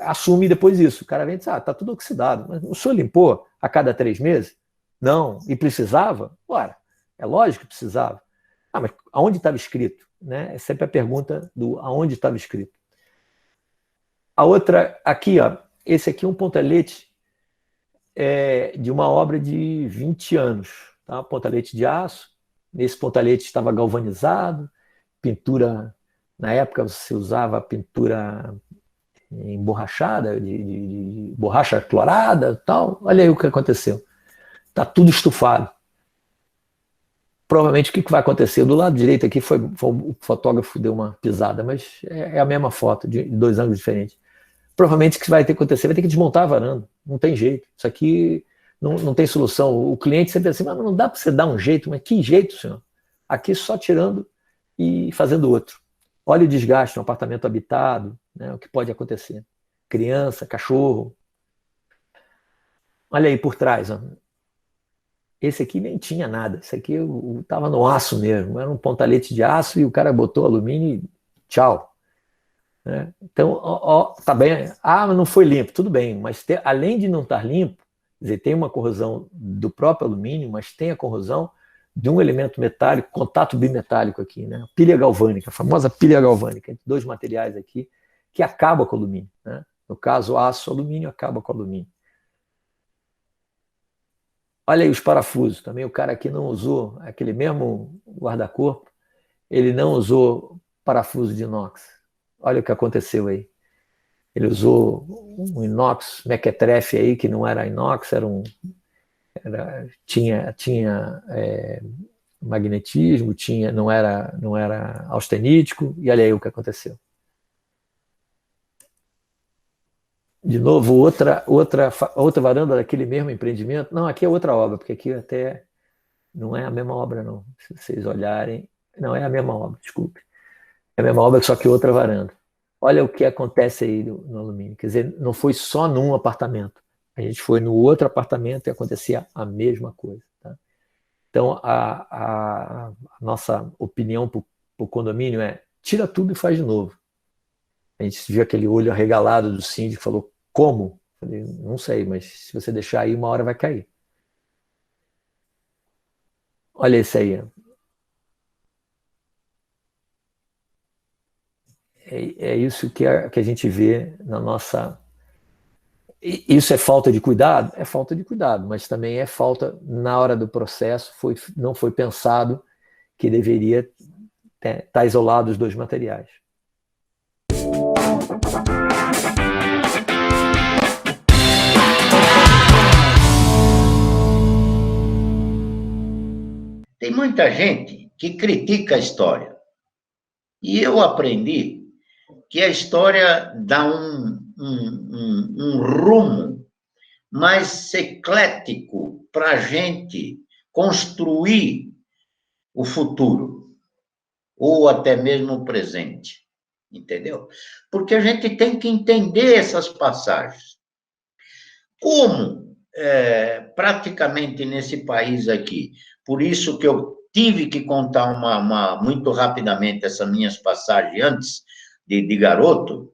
Speaker 4: assume depois isso. O cara vem e diz, tá tudo oxidado. Mas o senhor limpou a cada 3 meses? Não. E precisava? Ora, é lógico que precisava. Mas aonde estava escrito? Né? É sempre a pergunta do aonde estava escrito. A outra, aqui, ó, esse aqui é um pontalete de uma obra de 20 anos. Tá? Pontalete de aço. Nesse pontalete estava galvanizado, pintura, na época você usava pintura emborrachada, de borracha clorada e tal. Olha aí o que aconteceu. Está tudo estufado. Provavelmente o que vai acontecer? Do lado direito aqui foi o fotógrafo deu uma pisada, mas é a mesma foto, de 2 ângulos diferentes. Provavelmente o que vai ter que acontecer? Vai ter que desmontar a varanda. Não tem jeito. Isso aqui não tem solução. O cliente sempre diz assim, mas não dá para você dar um jeito. Mas que jeito, senhor? Aqui só tirando e fazendo outro. Olha o desgaste no apartamento habitado, né, o que pode acontecer. Criança, cachorro. Olha aí por trás. Ó. Esse aqui nem tinha nada. Esse aqui estava no aço mesmo. Era um pontalete de aço e o cara botou alumínio e tchau. Né? Então, tá bem. Mas não foi limpo. Tudo bem, mas além de não estar limpo, quer dizer, tem uma corrosão do próprio alumínio, mas tem a corrosão de um elemento metálico, contato bimetálico aqui, né? Pilha galvânica, a famosa pilha galvânica, 2 materiais aqui, que acaba com o alumínio. Né? No caso, aço, alumínio acaba com o alumínio. Olha aí os parafusos, também o cara aqui não usou, aquele mesmo guarda-corpo, ele não usou parafuso de inox. Olha o que aconteceu aí. Ele usou um inox mequetrefe aí, que não era inox, tinha magnetismo, não era austenítico, e olha aí o que aconteceu. De novo, outra varanda daquele mesmo empreendimento. Não, aqui é outra obra, porque aqui até não é a mesma obra, não. Se vocês olharem, não é a mesma obra, desculpe. É a mesma obra, só que outra varanda. Olha o que acontece aí no alumínio. Quer dizer, não foi só num apartamento. A gente foi no outro apartamento e acontecia a mesma coisa. Tá? Então, a nossa opinião para o condomínio é tira tudo e faz de novo. A gente viu aquele olho arregalado do síndico e falou, como? Eu falei, não sei, mas se você deixar aí, uma hora vai cair. Olha esse aí. É isso que a gente vê na nossa... Isso é falta de cuidado? É falta de cuidado, mas também é falta, na hora do processo, não foi pensado que deveria estar isolado os 2 materiais.
Speaker 5: Tem muita gente que critica a história. E eu aprendi que a história dá um rumo mais eclético para a gente construir o futuro, ou até mesmo o presente, entendeu? Porque a gente tem que entender essas passagens. Como, praticamente nesse país aqui, por isso que eu tive que contar muito rapidamente essas minhas passagens antes de garoto,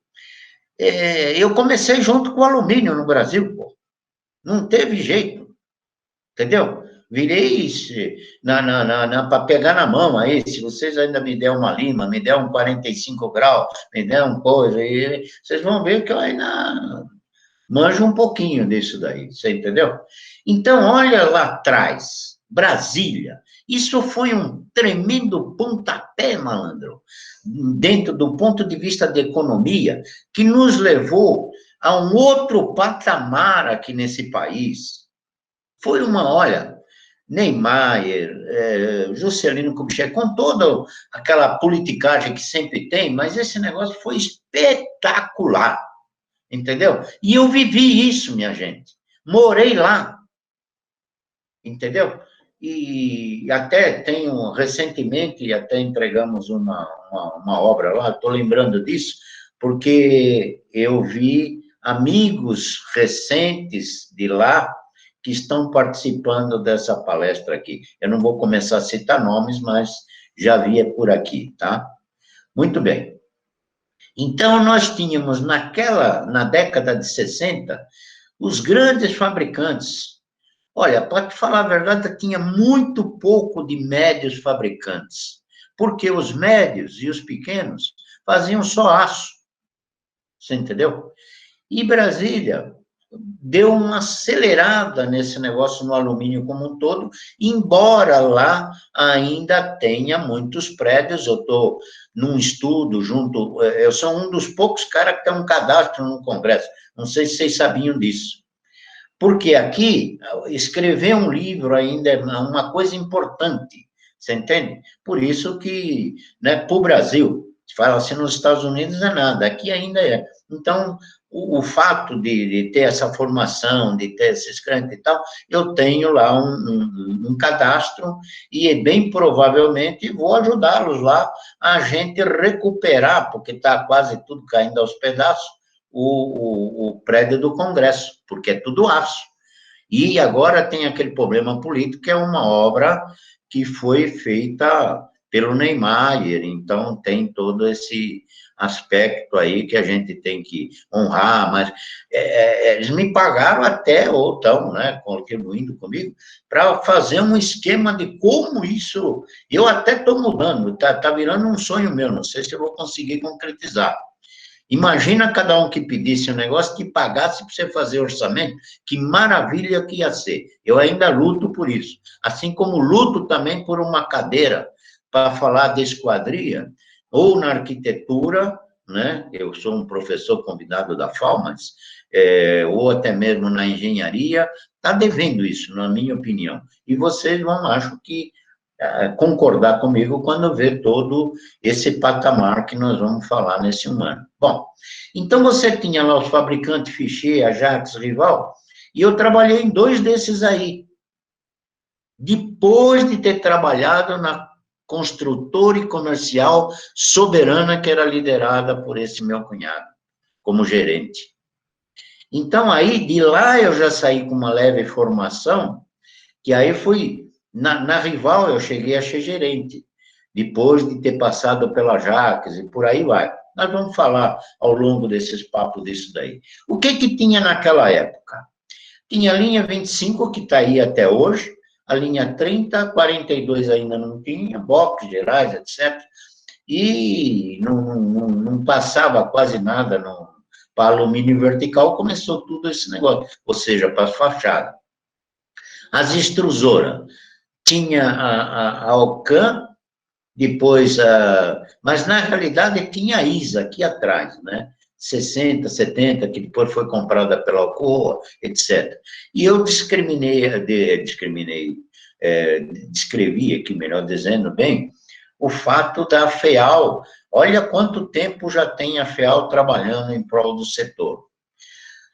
Speaker 5: eu comecei junto com o alumínio no Brasil, pô. Não teve jeito, entendeu? Virei para pegar na mão aí, se vocês ainda me der uma lima, me der um 45 graus, me der uma coisa, aí, vocês vão ver que eu ainda manjo um pouquinho disso daí, você entendeu? Então, olha lá atrás, Brasília, isso foi um tremendo pontapé, malandro, dentro do ponto de vista da economia, que nos levou a um outro patamar aqui nesse país. Foi olha, Niemeyer, Juscelino Kubitschek, com toda aquela politicagem que sempre tem, mas esse negócio foi espetacular, entendeu? E eu vivi isso, minha gente, morei lá, entendeu? E até recentemente, até entregamos uma uma obra lá, estou lembrando disso, porque eu vi amigos recentes de lá que estão participando dessa palestra aqui. Eu não vou começar a citar nomes, mas já vi por aqui, tá? Muito bem. Então, nós tínhamos na década de 60, os grandes fabricantes. Olha, para te falar a verdade, tinha muito pouco de médios fabricantes, porque os médios e os pequenos faziam só aço. Você entendeu? E Brasília deu uma acelerada nesse negócio no alumínio como um todo, embora lá ainda tenha muitos prédios. Eu estou num estudo junto, eu sou um dos poucos caras que tem um cadastro no Congresso, não sei se vocês sabiam disso. Porque aqui, escrever um livro ainda é uma coisa importante, você entende? Por isso que, né, para o Brasil, se fala assim, nos Estados Unidos é nada, aqui ainda é. Então, o fato de ter essa formação, de ter esses crentes e tal, eu tenho lá um cadastro e bem provavelmente vou ajudá-los lá a gente recuperar, porque está quase tudo caindo aos pedaços, o prédio do Congresso, porque é tudo aço. E agora tem aquele problema político, que é uma obra que foi feita pelo Niemeyer, então tem todo esse aspecto aí que a gente tem que honrar, mas eles me pagaram até, ou estão, né, contribuindo comigo, para fazer um esquema de como isso, eu até estou mudando, tá virando um sonho meu, não sei se eu vou conseguir concretizar. Imagina cada um que pedisse um negócio, que pagasse para você fazer orçamento, que maravilha que ia ser. Eu ainda luto por isso. Assim como luto também por uma cadeira para falar de esquadria, ou na arquitetura, né? Eu sou um professor convidado da FAUMAS, ou até mesmo na engenharia, está devendo isso, na minha opinião. E vocês vão, acho que, concordar comigo quando ver todo esse patamar que nós vamos falar nesse um ano. Bom, então você tinha lá os fabricantes Fichet, Ajax, Rival, e eu trabalhei em 2 desses aí. Depois de ter trabalhado na construtora e comercial Soberana, que era liderada por esse meu cunhado, como gerente. Então, aí, de lá eu já saí com uma leve formação, que aí fui... Na Rival, eu cheguei a ser gerente, depois de ter passado pela Jaques e por aí vai. Nós vamos falar ao longo desses papos disso daí. O que tinha naquela época? Tinha a linha 25, que está aí até hoje, a linha 30, 42 ainda não tinha, box, gerais, etc. E não passava quase nada para alumínio vertical, começou tudo esse negócio, ou seja, para as fachadas. As extrusoras. Tinha a Alcan, depois mas na realidade tinha a ISA aqui atrás, né? 60, 70, que depois foi comprada pela Alcoa, etc. E eu descrevi aqui, melhor dizendo bem, o fato da FEAL. Olha quanto tempo já tem a FEAL trabalhando em prol do setor.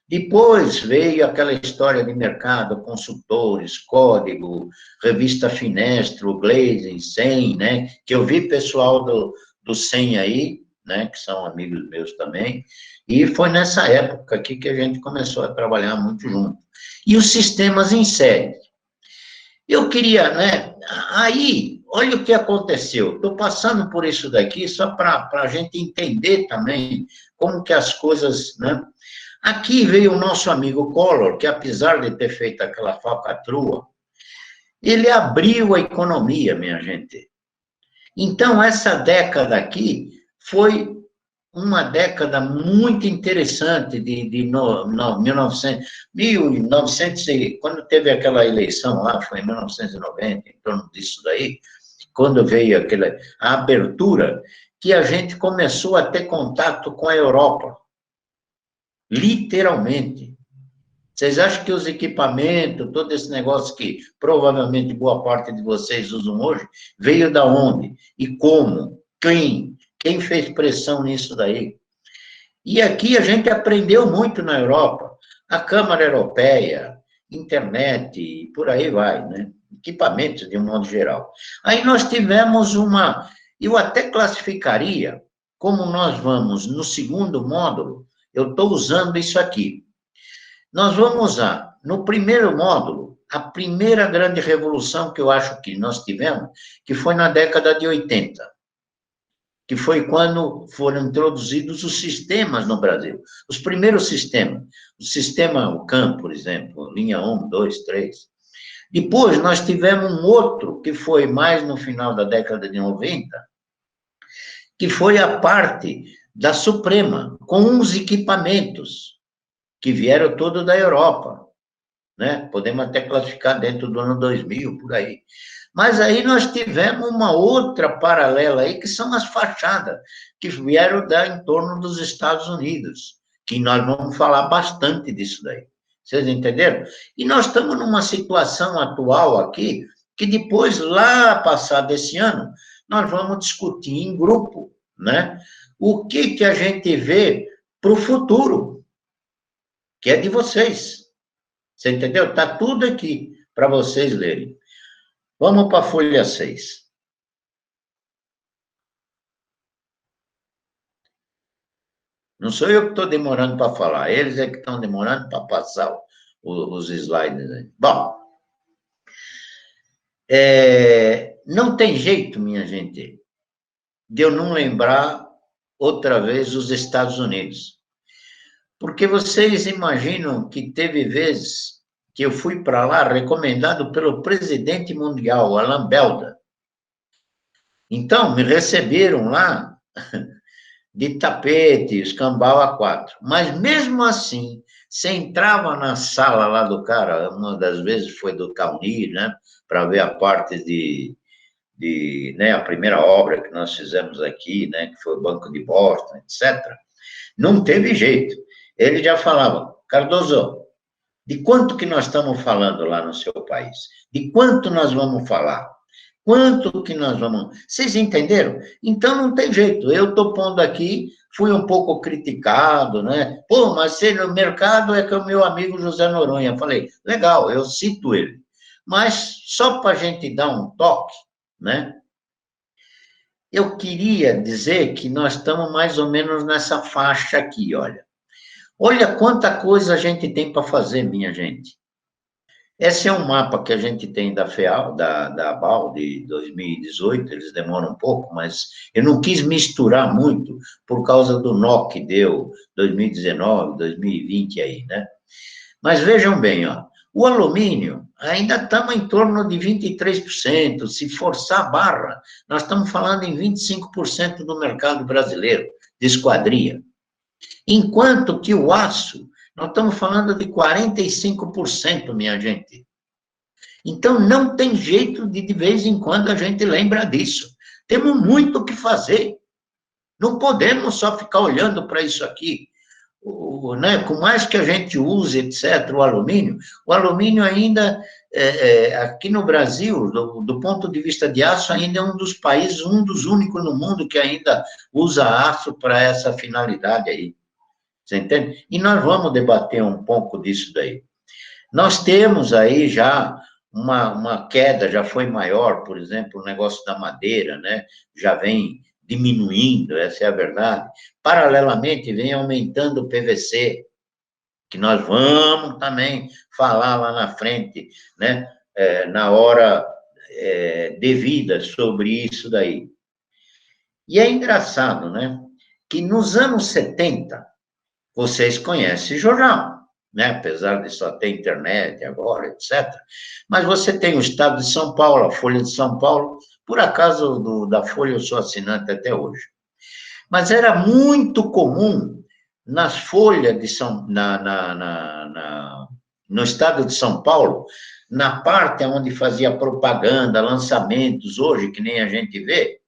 Speaker 5: Depois veio aquela história de mercado, consultores, código, revista Finestro, Glazing, 100, né? Que eu vi pessoal do 100 aí, né? Que são amigos meus também. E foi nessa época aqui que a gente começou a trabalhar muito junto. E os sistemas em série. Eu queria, né? Aí, olha o que aconteceu. Estou passando por isso daqui só para a gente entender também como que as coisas, né? Aqui veio o nosso amigo Collor, que apesar de ter feito aquela falcatrua, ele abriu a economia, minha gente. Então, essa década aqui foi uma década muito interessante de 1900, quando teve aquela eleição lá, foi em 1990, em torno disso daí, quando veio a abertura, que a gente começou a ter contato com a Europa. Literalmente. Vocês acham que os equipamentos, todo esse negócio que provavelmente boa parte de vocês usam hoje, veio da onde? E como? Quem fez pressão nisso daí? E aqui a gente aprendeu muito na Europa. A Câmara Europeia, internet, e por aí vai, né? Equipamentos de um modo geral. Aí nós tivemos Eu até classificaria, como nós vamos no segundo módulo, eu estou usando isso aqui. Nós vamos usar, no primeiro módulo, a primeira grande revolução que eu acho que nós tivemos, que foi na década de 80, que foi quando foram introduzidos os sistemas no Brasil. Os primeiros sistemas. O sistema UCAM, por exemplo, linha 1, 2, 3. Depois, nós tivemos um outro, que foi mais no final da década de 90, que foi a parte da Suprema, com uns equipamentos que vieram todo da Europa, né? Podemos até classificar dentro do ano 2000, por aí. Mas aí nós tivemos uma outra paralela aí, que são as fachadas, que vieram em torno dos Estados Unidos, que nós vamos falar bastante disso daí. Vocês entenderam? E nós estamos numa situação atual aqui, que depois, lá passado esse ano, nós vamos discutir em grupo, né? O que a gente vê para o futuro, que é de vocês. Você entendeu? Está tudo aqui para vocês lerem. Vamos para a folha 6. Não sou eu que estou demorando para falar, eles é que estão demorando para passar os slides aí. Bom, não tem jeito, minha gente, de eu não lembrar outra vez os Estados Unidos. Porque vocês imaginam que teve vezes que eu fui para lá recomendado pelo presidente mundial, Alan Belda. Então, me receberam lá de tapete, escambau a 4. Mas, mesmo assim, você entrava na sala lá do cara, uma das vezes foi do Cauni, né, para ver a parte né, a primeira obra que nós fizemos aqui, né, que foi o Banco de Boston, etc. Não teve jeito. Ele já falava, Cardoso, de quanto que nós estamos falando lá no seu país? De quanto nós vamos falar? Quanto que nós vamos... Vocês entenderam? Então, não tem jeito. Eu estou pondo aqui, fui um pouco criticado, né? Pô, mas se no mercado é que o meu amigo José Noronha. Falei, legal, eu cito ele. Mas, só para a gente dar um toque, né? Eu queria dizer que nós estamos mais ou menos nessa faixa aqui, olha. Olha quanta coisa a gente tem para fazer, minha gente. Esse é um mapa que a gente tem da FEAL, da ABAL, de 2018, eles demoram um pouco, mas eu não quis misturar muito por causa do nó que deu 2019, 2020 aí, né? Mas vejam bem, ó, o alumínio ainda estamos em torno de 23%, se forçar a barra, nós estamos falando em 25% do mercado brasileiro, de esquadria. Enquanto que o aço, nós estamos falando de 45%, minha gente. Então, não tem jeito de vez em quando, a gente lembra disso. Temos muito o que fazer. Não podemos só ficar olhando para isso aqui. Né? Por mais que a gente use, etc., o alumínio ainda, aqui no Brasil, do ponto de vista de aço, ainda é um dos países, um dos únicos no mundo que ainda usa aço para essa finalidade aí. Você entende? E nós vamos debater um pouco disso daí. Nós temos aí já uma queda, já foi maior, por exemplo, o negócio da madeira, né? Já vem diminuindo, essa é a verdade. Paralelamente, vem aumentando o PVC, que nós vamos também falar lá na frente, né? Na hora devida sobre isso daí. E é engraçado, né? Que nos anos 70, vocês conhecem jornal, né? Apesar de só ter internet agora, etc. Mas você tem o Estado de São Paulo, a Folha de São Paulo, por acaso da Folha eu sou assinante até hoje. Mas era muito comum nas folhas no Estado de São Paulo, na parte onde fazia propaganda, lançamentos, hoje, que nem a gente vê,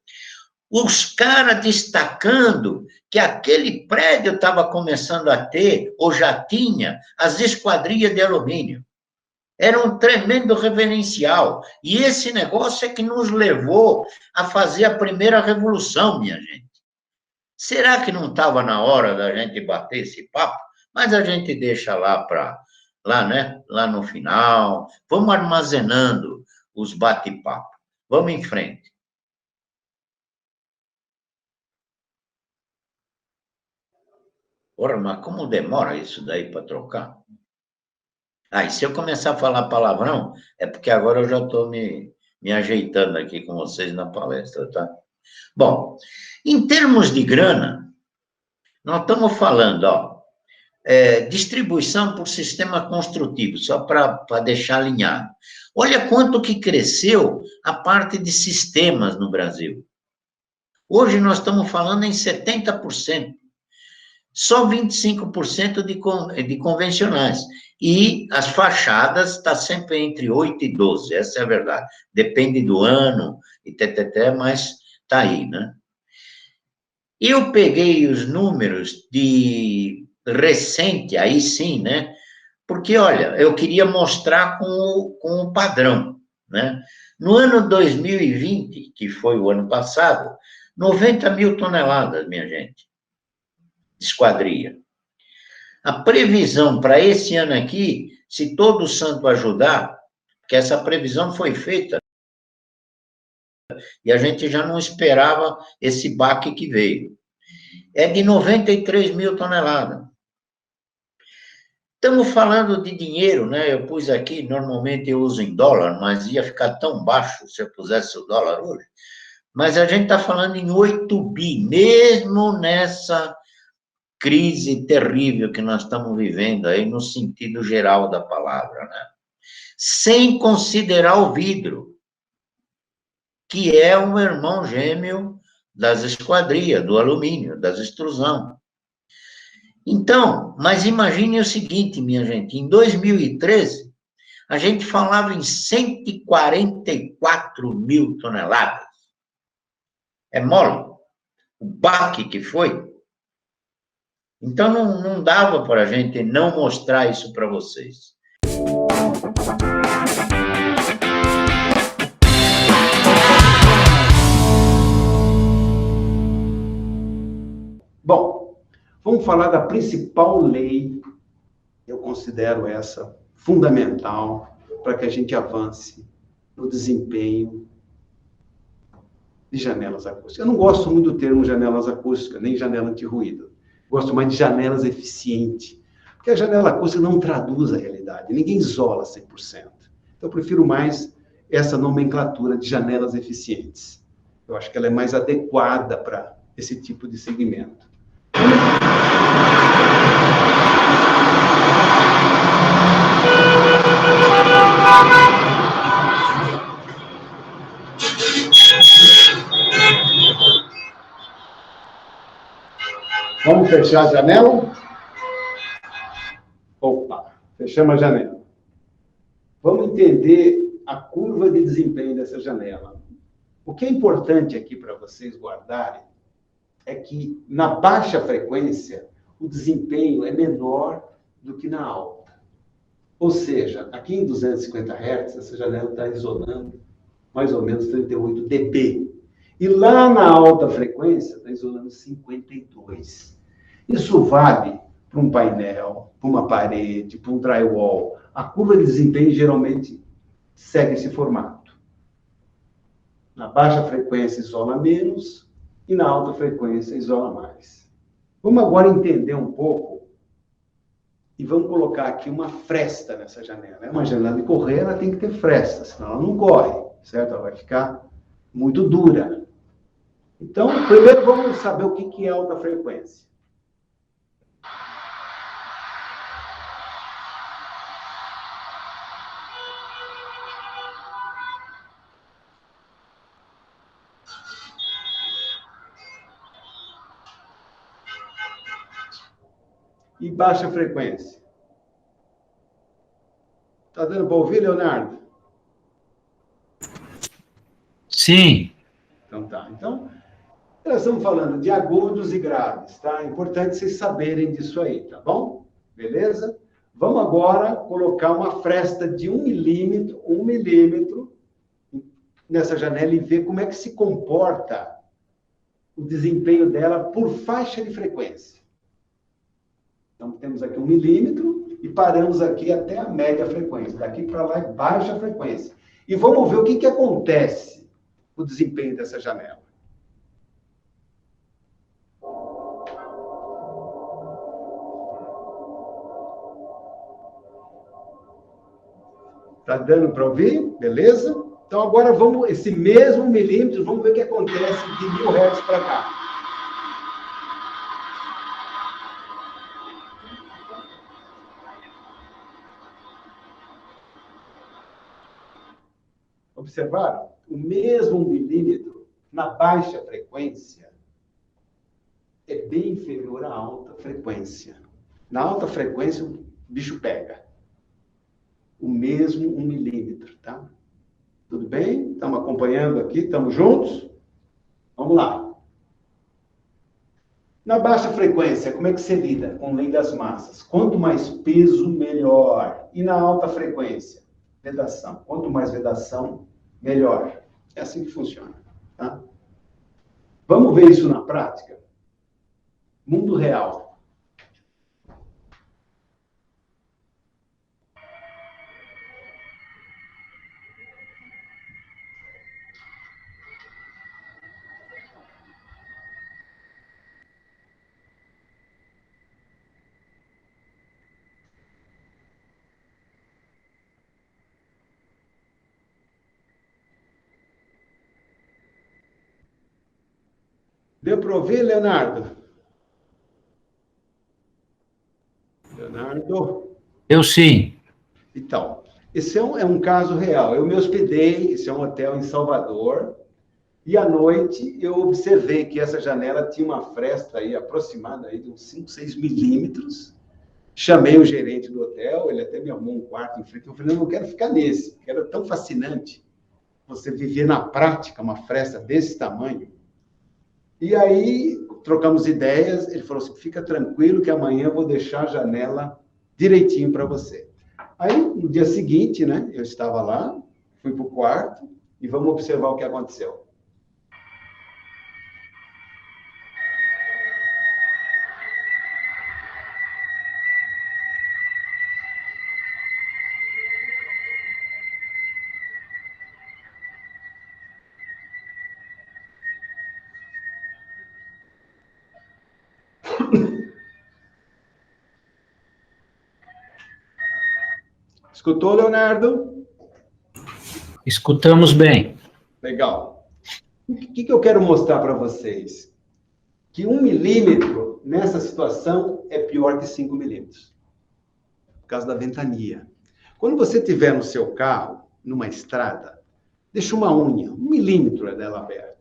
Speaker 5: os caras destacando que aquele prédio estava começando a ter, ou já tinha, as esquadrias de alumínio. Era um tremendo reverencial. E esse negócio é que nos levou a fazer a primeira revolução, minha gente. Será que não estava na hora da gente bater esse papo? Mas a gente deixa né? Lá no final. Vamos armazenando os bate-papos. Vamos em frente. Porra, mas como demora isso daí para trocar? E se eu começar a falar palavrão, é porque agora eu já estou me ajeitando aqui com vocês na palestra, tá? Bom, em termos de grana, nós estamos falando, distribuição por sistema construtivo, só para deixar alinhado. Olha quanto que cresceu a parte de sistemas no Brasil. Hoje nós estamos falando em 70%. Só 25% de convencionais. E as fachadas estão sempre entre 8 e 12, essa é a verdade. Depende do ano, e mas está aí, né? Eu peguei os números de recente, aí sim, né? Porque, olha, eu queria mostrar com o padrão, né? No ano 2020, que foi o ano passado, 90 mil toneladas, minha gente, de esquadria. A previsão para esse ano aqui, se todo santo ajudar, que essa previsão foi feita, e a gente já não esperava esse baque que veio, é de 93 mil toneladas. Estamos falando de dinheiro, né? Eu pus aqui, normalmente eu uso em dólar, mas ia ficar tão baixo se eu pusesse o dólar hoje. Mas a gente está falando em 8 bi, mesmo nessa crise terrível que nós estamos vivendo aí, no sentido geral da palavra, né? Sem considerar o vidro, que é um irmão gêmeo das esquadrias, do alumínio, das extrusão. Então, mas imagine o seguinte, minha gente, em 2013, a gente falava em 144 mil toneladas. É mole. O baque que foi. Então, não dava para a gente não mostrar isso para vocês.
Speaker 6: Bom, vamos falar da principal lei, eu considero essa fundamental para que a gente avance no desempenho de janelas acústicas. Eu não gosto muito do termo janelas acústicas, nem janela anti-ruído. Gosto mais de janelas eficientes, porque a janela acústica não traduz a realidade, ninguém isola 100%. Então, eu prefiro mais essa nomenclatura de janelas eficientes. Eu acho que ela é mais adequada para esse tipo de segmento. Vamos fechar a janela? Opa, fechamos a janela. Vamos entender a curva de desempenho dessa janela. O que é importante aqui para vocês guardarem é que na baixa frequência o desempenho é menor do que na alta. Ou seja, aqui em 250 Hz, essa janela está isolando mais ou menos 38 dB. E lá na alta frequência, está isolando 52. Isso vale para um painel, para uma parede, para um drywall. A curva de desempenho geralmente segue esse formato. Na baixa frequência isola menos e na alta frequência isola mais. Vamos agora entender um pouco e vamos colocar aqui uma fresta nessa janela. É uma janela de correr, ela tem que ter fresta, senão ela não corre, certo? Ela vai ficar muito dura. Então, primeiro vamos saber o que é alta frequência. E baixa frequência. Tá dando para ouvir, Leonardo?
Speaker 2: Sim.
Speaker 6: Então tá. Então, nós estamos falando de agudos e graves, tá? É importante vocês saberem disso aí, tá bom? Beleza? Vamos agora colocar uma fresta de 1 milímetro nessa janela e ver como é que se comporta o desempenho dela por faixa de frequência. Então, temos aqui 1 milímetro e paramos aqui até a média frequência. Daqui para lá é baixa frequência. E vamos ver o que acontece no desempenho dessa janela. Tá dando para ouvir? Beleza? Então, agora vamos, esse mesmo milímetro, vamos ver o que acontece de 1000 Hz para cá. Observaram? O mesmo milímetro na baixa frequência é bem inferior à alta frequência. Na alta frequência, o bicho pega. O mesmo 1 milímetro, tá? Tudo bem? Estamos acompanhando aqui? Estamos juntos? Vamos lá. Na baixa frequência, como é que você lida com lei das massas? Quanto mais peso, melhor. E na alta frequência? Vedação. Quanto mais vedação, melhor. É assim que funciona, tá? Vamos ver isso na prática? Mundo real. Deu para ouvir, Leonardo? Leonardo?
Speaker 2: Eu sim.
Speaker 6: Então, esse é um caso real. Eu me hospedei, esse é um hotel em Salvador, e à noite eu observei que essa janela tinha uma fresta aí aproximada aí de uns 5, 6 milímetros. Chamei o gerente do hotel, ele até me arrumou um quarto em frente. Eu falei, não quero ficar nesse, que era tão fascinante você viver na prática uma fresta desse tamanho. E aí, trocamos ideias, ele falou assim, fica tranquilo que amanhã eu vou deixar a janela direitinho para você. Aí, no dia seguinte, né, eu estava lá, fui para o quarto e vamos observar o que aconteceu. Escutou, Leonardo?
Speaker 2: Escutamos bem.
Speaker 6: Legal. O que eu quero mostrar para vocês? Que 1 milímetro, nessa situação, é pior que 5 milímetros. Por causa da ventania. Quando você estiver no seu carro, numa estrada, deixa uma unha, 1 milímetro dela aberta.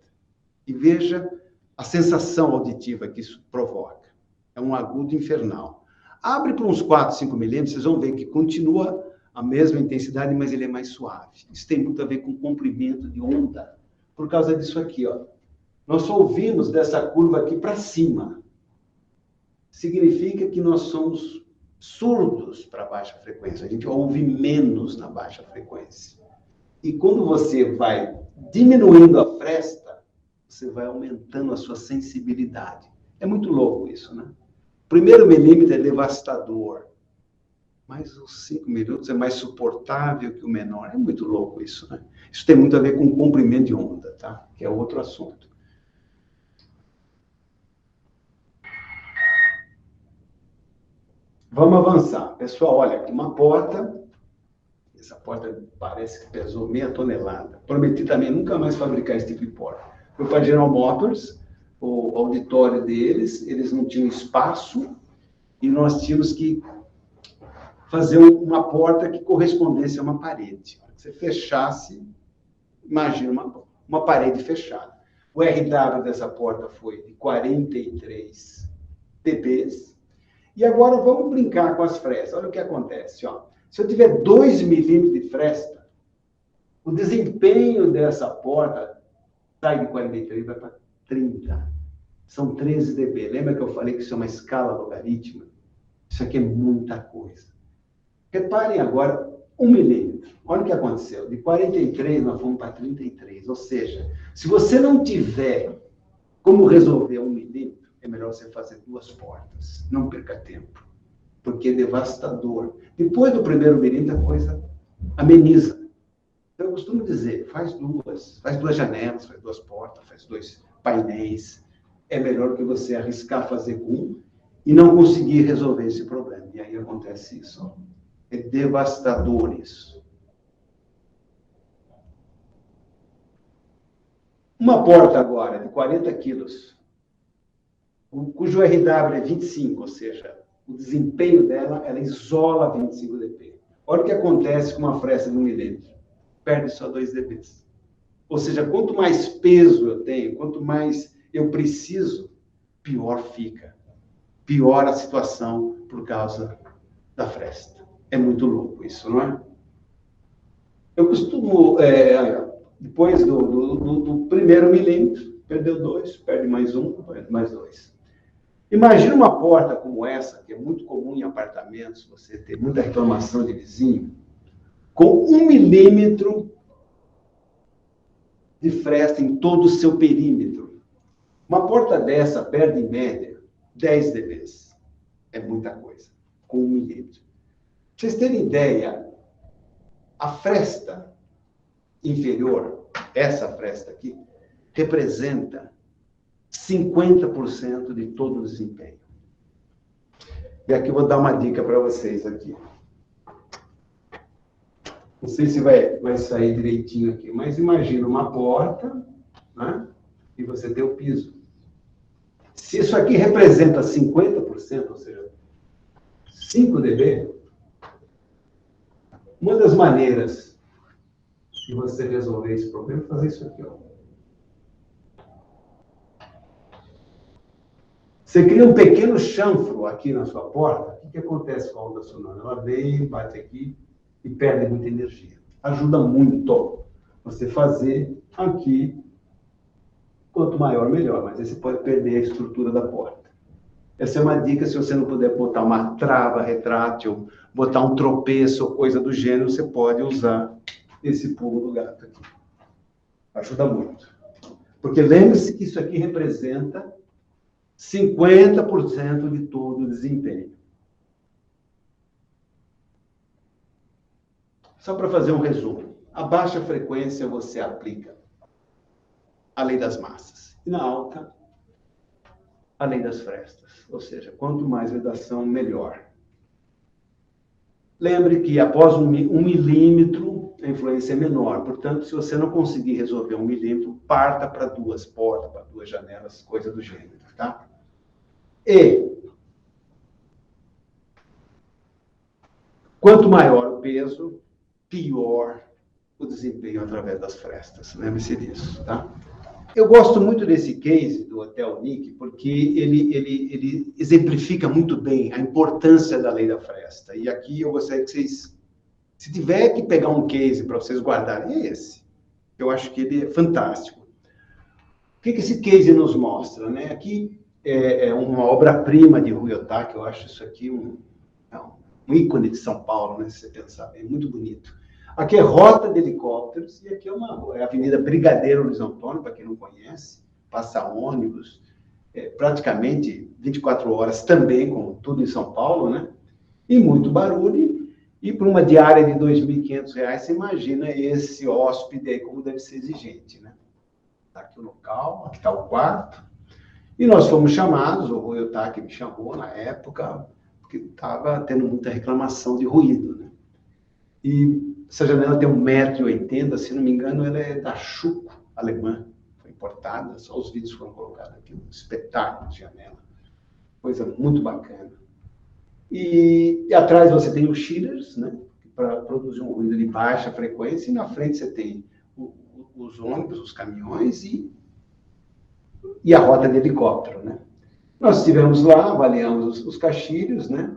Speaker 6: E veja a sensação auditiva que isso provoca. É um agudo infernal. Abre para uns 4, 5 milímetros, vocês vão ver que continua a mesma intensidade, mas ele é mais suave. Isso tem muito a ver com comprimento de onda, por causa disso aqui, ó. Nós só ouvimos dessa curva aqui para cima. Significa que nós somos surdos para baixa frequência. A gente ouve menos na baixa frequência. E quando você vai diminuindo a fresta, você vai aumentando a sua sensibilidade. É muito louco isso, né? O 1º milímetro é devastador. Mas os 5 minutos é mais suportável que o menor. É muito louco isso, né? Isso tem muito a ver com comprimento de onda, tá? Que é outro assunto. Vamos avançar. Pessoal, olha aqui, uma porta. Essa porta parece que pesou meia tonelada. Prometi também nunca mais fabricar esse tipo de porta. Foi para a General Motors, o auditório deles, eles não tinham espaço e nós tínhamos que fazer uma porta que correspondesse a uma parede. Se você fechasse, imagina uma parede fechada. O RW dessa porta foi de 43 dB. E agora vamos brincar com as frestas. Olha o que acontece. Ó. Se eu tiver 2 milímetros de fresta, o desempenho dessa porta sai de 43 e vai para 30. São 13 dB. Lembra que eu falei que isso é uma escala logarítmica? Isso aqui é muita coisa. Reparem agora 1 milímetro. Olha o que aconteceu. De 43 nós fomos para 33. Ou seja, se você não tiver como resolver 1 milímetro, é melhor você fazer 2 portas. Não perca tempo. Porque é devastador. Depois do 1º milímetro, a coisa ameniza. Então, eu costumo dizer, faz 2 janelas, faz 2 portas, faz 2 painéis. É melhor que você arriscar fazer com 1 e não conseguir resolver esse problema. E aí acontece isso. É devastador isso. Uma porta agora de 40 quilos, cujo RW é 25, ou seja, o desempenho dela, ela isola 25 dB. Olha o que acontece com uma fresta de 1 milímetro. Perde só 2 dB. Ou seja, quanto mais peso eu tenho, quanto mais eu preciso, pior fica. Pior a situação por causa da fresta. É muito louco isso, não é? Eu costumo, depois do primeiro milímetro, perdeu 2, perde mais 1, perde mais 2. Imagina uma porta como essa, que é muito comum em apartamentos, você ter muita reclamação de vizinho, com 1 milímetro de fresta em todo o seu perímetro. Uma porta dessa perde, em média, 10 dB. É muita coisa, com 1 milímetro. Pra vocês terem ideia, a fresta inferior, essa fresta aqui, representa 50% de todo o desempenho. E aqui eu vou dar uma dica para vocês aqui. Não sei se vai sair direitinho aqui, mas imagina uma porta, né? E você tem o piso. Se isso aqui representa 50%, ou seja, 5 dB, uma das maneiras de você resolver esse problema é fazer isso aqui, ó. Você cria um pequeno chanfro aqui na sua porta. O que acontece com a onda sonora? Ela vem, bate aqui e perde muita energia. Ajuda muito você fazer aqui, quanto maior, melhor. Mas aí você pode perder a estrutura da porta. Essa é uma dica, se você não puder botar uma trava retrátil, botar um tropeço ou coisa do gênero, você pode usar esse pulo do gato aqui. Ajuda muito. Porque lembre-se que isso aqui representa 50% de todo o desempenho. Só para fazer um resumo. A baixa frequência você aplica a lei das massas. E na alta, a lei das frestas. Ou seja, quanto mais vedação, melhor. Lembre que após 1 milímetro, a influência é menor. Portanto, se você não conseguir resolver 1 milímetro, parta para 2 portas, para 2 janelas, coisa do gênero, tá? E quanto maior o peso, pior o desempenho através das frestas. Lembre-se disso, tá? Eu gosto muito desse case do Hotel Nick, porque ele exemplifica muito bem a importância da lei da fresta. E aqui eu gostaria que vocês, se tiver que pegar um case para vocês guardarem, é esse. Eu acho que ele é fantástico. O que esse case nos mostra, né? Aqui é uma obra-prima de Rui Otaki, eu acho isso aqui um ícone de São Paulo, né? Se você pensar, é muito bonito. Aqui é rota de helicópteros, e aqui é a Avenida Brigadeiro Luiz Antônio, para quem não conhece, passa ônibus, praticamente 24 horas também, com tudo em São Paulo, né? E muito barulho, e por uma diária de R$ 2.500, você imagina esse hóspede aí como deve ser exigente, né? Está aqui o local, aqui está o quarto, e nós fomos chamados, o Rui Otaki me chamou na época, porque estava tendo muita reclamação de ruído, né? E essa janela tem 1,80 m, se não me engano, ela é da Schuco, alemã, foi importada, só os vídeos foram colocados aqui, um espetáculo de janela, coisa muito bacana. E atrás você tem os chillers, né, para produzir um ruído de baixa frequência, e na frente você tem os ônibus, os caminhões e a rota de helicóptero, né. Nós estivemos lá, avaliamos os caixilhos, né,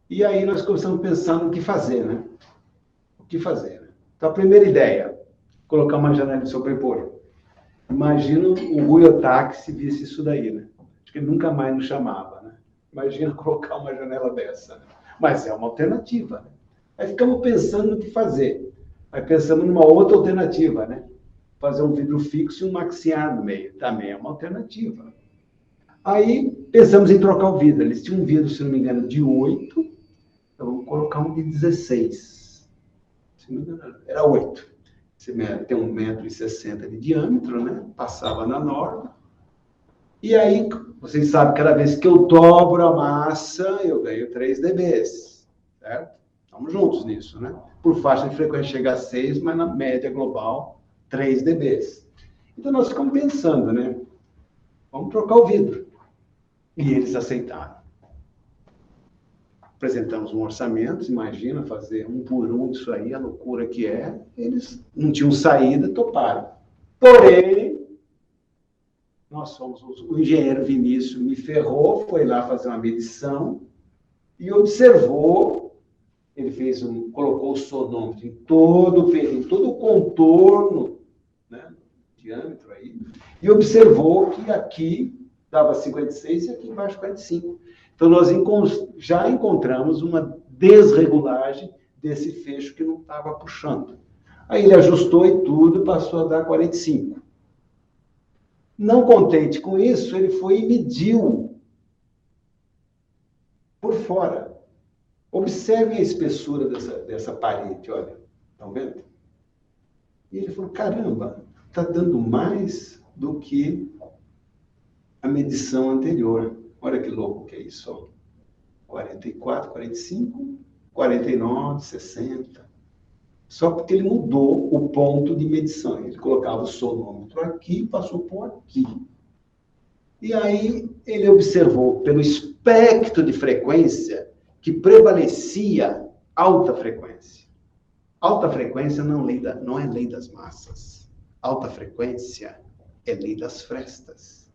Speaker 6: e aí nós começamos a pensar no que fazer, né. O que fazer, né? Então, a primeira ideia, colocar uma janela de sobrepor. Imagina o Rui Otaki se visse isso daí, né? Acho que ele nunca mais nos chamava, né? Imagina colocar uma janela dessa, né? Mas é uma alternativa, né? Aí ficamos pensando no que fazer. Aí pensamos numa outra alternativa, né? Fazer um vidro fixo e um maxiar no meio. Também é uma alternativa. Aí pensamos em trocar o vidro. Eles tinham um vidro, se não me engano, de 8. Então vamos colocar um de 16. Se não me engano, era 8. Você tem 1,60 m de diâmetro, né? Passava na norma. E aí, vocês sabem, cada vez que eu dobro a massa, eu ganho 3 dB. Certo? Estamos juntos nisso, né? Por faixa de frequência chega a 6, mas na média global, 3 dB. Então, nós ficamos pensando, né? Vamos trocar o vidro. E eles aceitaram. Apresentamos um orçamento, imagina fazer um por um disso aí, a loucura que é. Eles não tinham saída, toparam. Porém, nós fomos, o engenheiro Vinícius me ferrou, foi lá fazer uma medição e observou, ele colocou o sonômetro em todo o contorno, né, diâmetro aí, e observou que aqui dava 56 e aqui embaixo 45. Então, nós já encontramos uma desregulagem desse fecho que não estava puxando. Aí ele ajustou e tudo, passou a dar 45. Não contente com isso, ele foi e mediu por fora. Observem a espessura dessa parede, olha. Estão vendo? E ele falou, caramba, está dando mais do que a medição anterior. Olha que louco que é isso, ó. 44, 45, 49, 60. Só porque ele mudou o ponto de medição. Ele colocava o sonômetro aqui, passou por aqui. E aí ele observou, pelo espectro de frequência, que prevalecia alta frequência. Alta frequência não é lei das massas. Alta frequência é lei das frestas.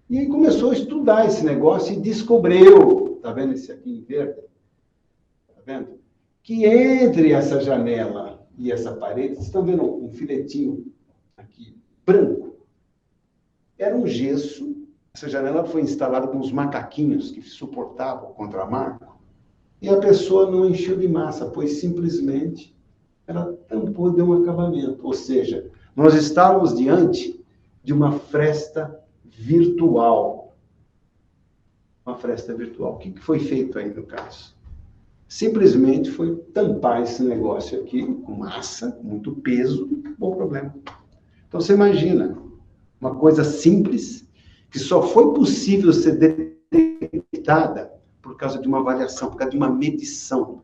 Speaker 6: E aí começou a estudar esse negócio e descobriu, tá vendo esse aqui em verde? Tá vendo? Que entre essa janela e essa parede, vocês estão vendo um filetinho aqui, branco? Era um gesso. Essa janela foi instalada com uns macaquinhos que suportavam o contramarco. E a pessoa não encheu de massa, pois simplesmente ela tampou, deu um acabamento. Ou seja, nós estávamos diante de uma fresta virtual. Uma fresta virtual. O que foi feito aí no caso? Simplesmente foi tampar esse negócio aqui com massa, muito peso, bom problema. Então você imagina, uma coisa simples que só foi possível ser detectada por causa de uma avaliação, por causa de uma medição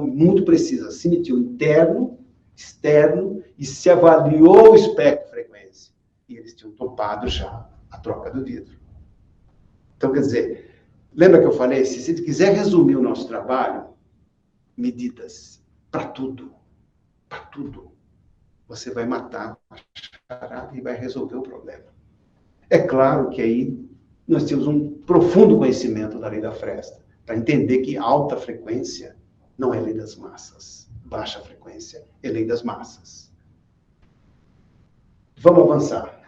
Speaker 6: muito precisa. Se mediu interno, externo e se avaliou o espectro de frequência. E eles tinham topado já a troca do vidro. Então, quer dizer, lembra que eu falei, se você quiser resumir o nosso trabalho, medidas para tudo, você vai matar a charada e vai resolver o problema. É claro que aí nós temos um profundo conhecimento da lei da fresta, para entender que alta frequência não é lei das massas, baixa frequência é lei das massas. Vamos avançar.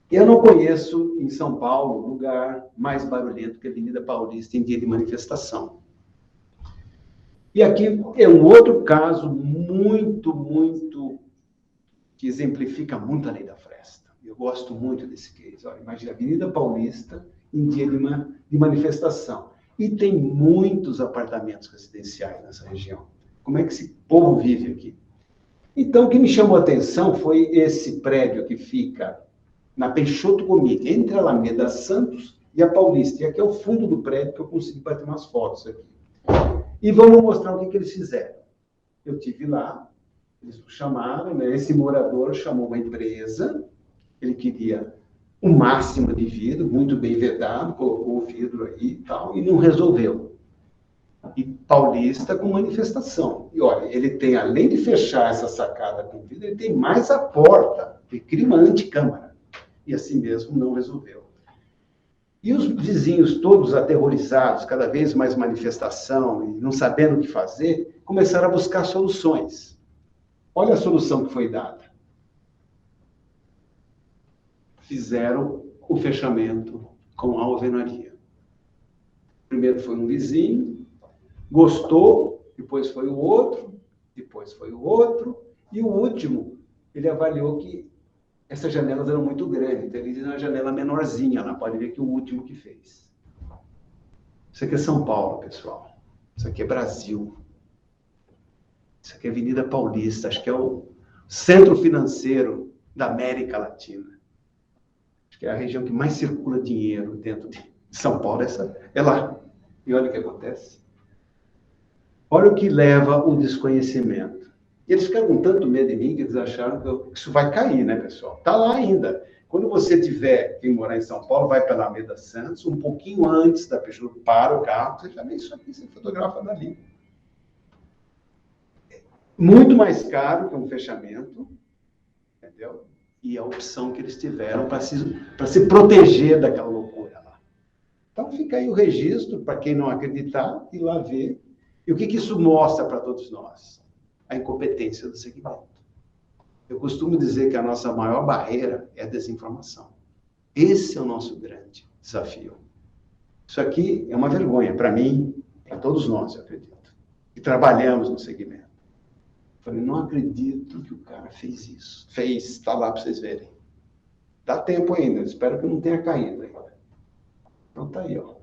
Speaker 6: Eu não conheço em São Paulo lugar mais barulhento que a Avenida Paulista em dia de manifestação. E aqui é um outro caso muito, que exemplifica muito a lei da fresta. Eu gosto muito desse case. Olha, imagina a Avenida Paulista em dia de manifestação. E tem muitos apartamentos residenciais nessa região. Como é que esse povo vive aqui? Então, o que me chamou a atenção foi esse prédio que fica na Peixoto Comic, entre a Alameda Santos e a Paulista. E aqui é o fundo do prédio que eu consegui bater umas fotos aqui. E vamos mostrar o que eles fizeram. Eu estive lá, eles chamaram, né? Esse morador chamou uma empresa, ele queria o máximo de vidro, muito bem vedado, colocou o vidro aí e tal, e não resolveu. E Paulista com manifestação. E olha, ele tem, além de fechar essa sacada com vidro, ele tem mais a porta, que cria uma anticâmara. E assim mesmo não resolveu. E os vizinhos todos aterrorizados, cada vez mais manifestação, e não sabendo o que fazer, começaram a buscar soluções. Olha a solução que foi dada. Fizeram o fechamento com a alvenaria. Primeiro foi um vizinho, gostou, depois foi o outro, e o último, ele avaliou que essas janelas eram muito grandes, então ele fez uma janela menorzinha lá, pode ver que o último que fez. Isso aqui é São Paulo, pessoal. Isso aqui é Brasil. Isso aqui é Avenida Paulista, acho que é o centro financeiro da América Latina. Acho que é a região que mais circula dinheiro dentro de São Paulo, essa é lá. E olha o que acontece. Olha o que leva o desconhecimento. E eles ficaram com tanto medo de mim que eles acharam que isso vai cair, né, pessoal? Está lá ainda. Quando você tiver, quem morar em São Paulo, vai pela Alameda Santos, um pouquinho antes da Peugeot, para o carro, você já vê isso aqui, você fotografa dali. Muito mais caro que um fechamento, entendeu? E a opção que eles tiveram para se proteger daquela loucura lá. Então fica aí o registro, para quem não acreditar, ir lá ver. E o que isso mostra para todos nós? A incompetência do segmento. Eu costumo dizer que a nossa maior barreira é a desinformação. Esse é o nosso grande desafio. Isso aqui é uma vergonha para mim, para todos nós, eu acredito, que trabalhamos no segmento. Eu falei, não acredito que o cara fez isso. Fez, está lá para vocês verem. Dá tempo ainda, espero que não tenha caído ainda. Então tá aí, ó.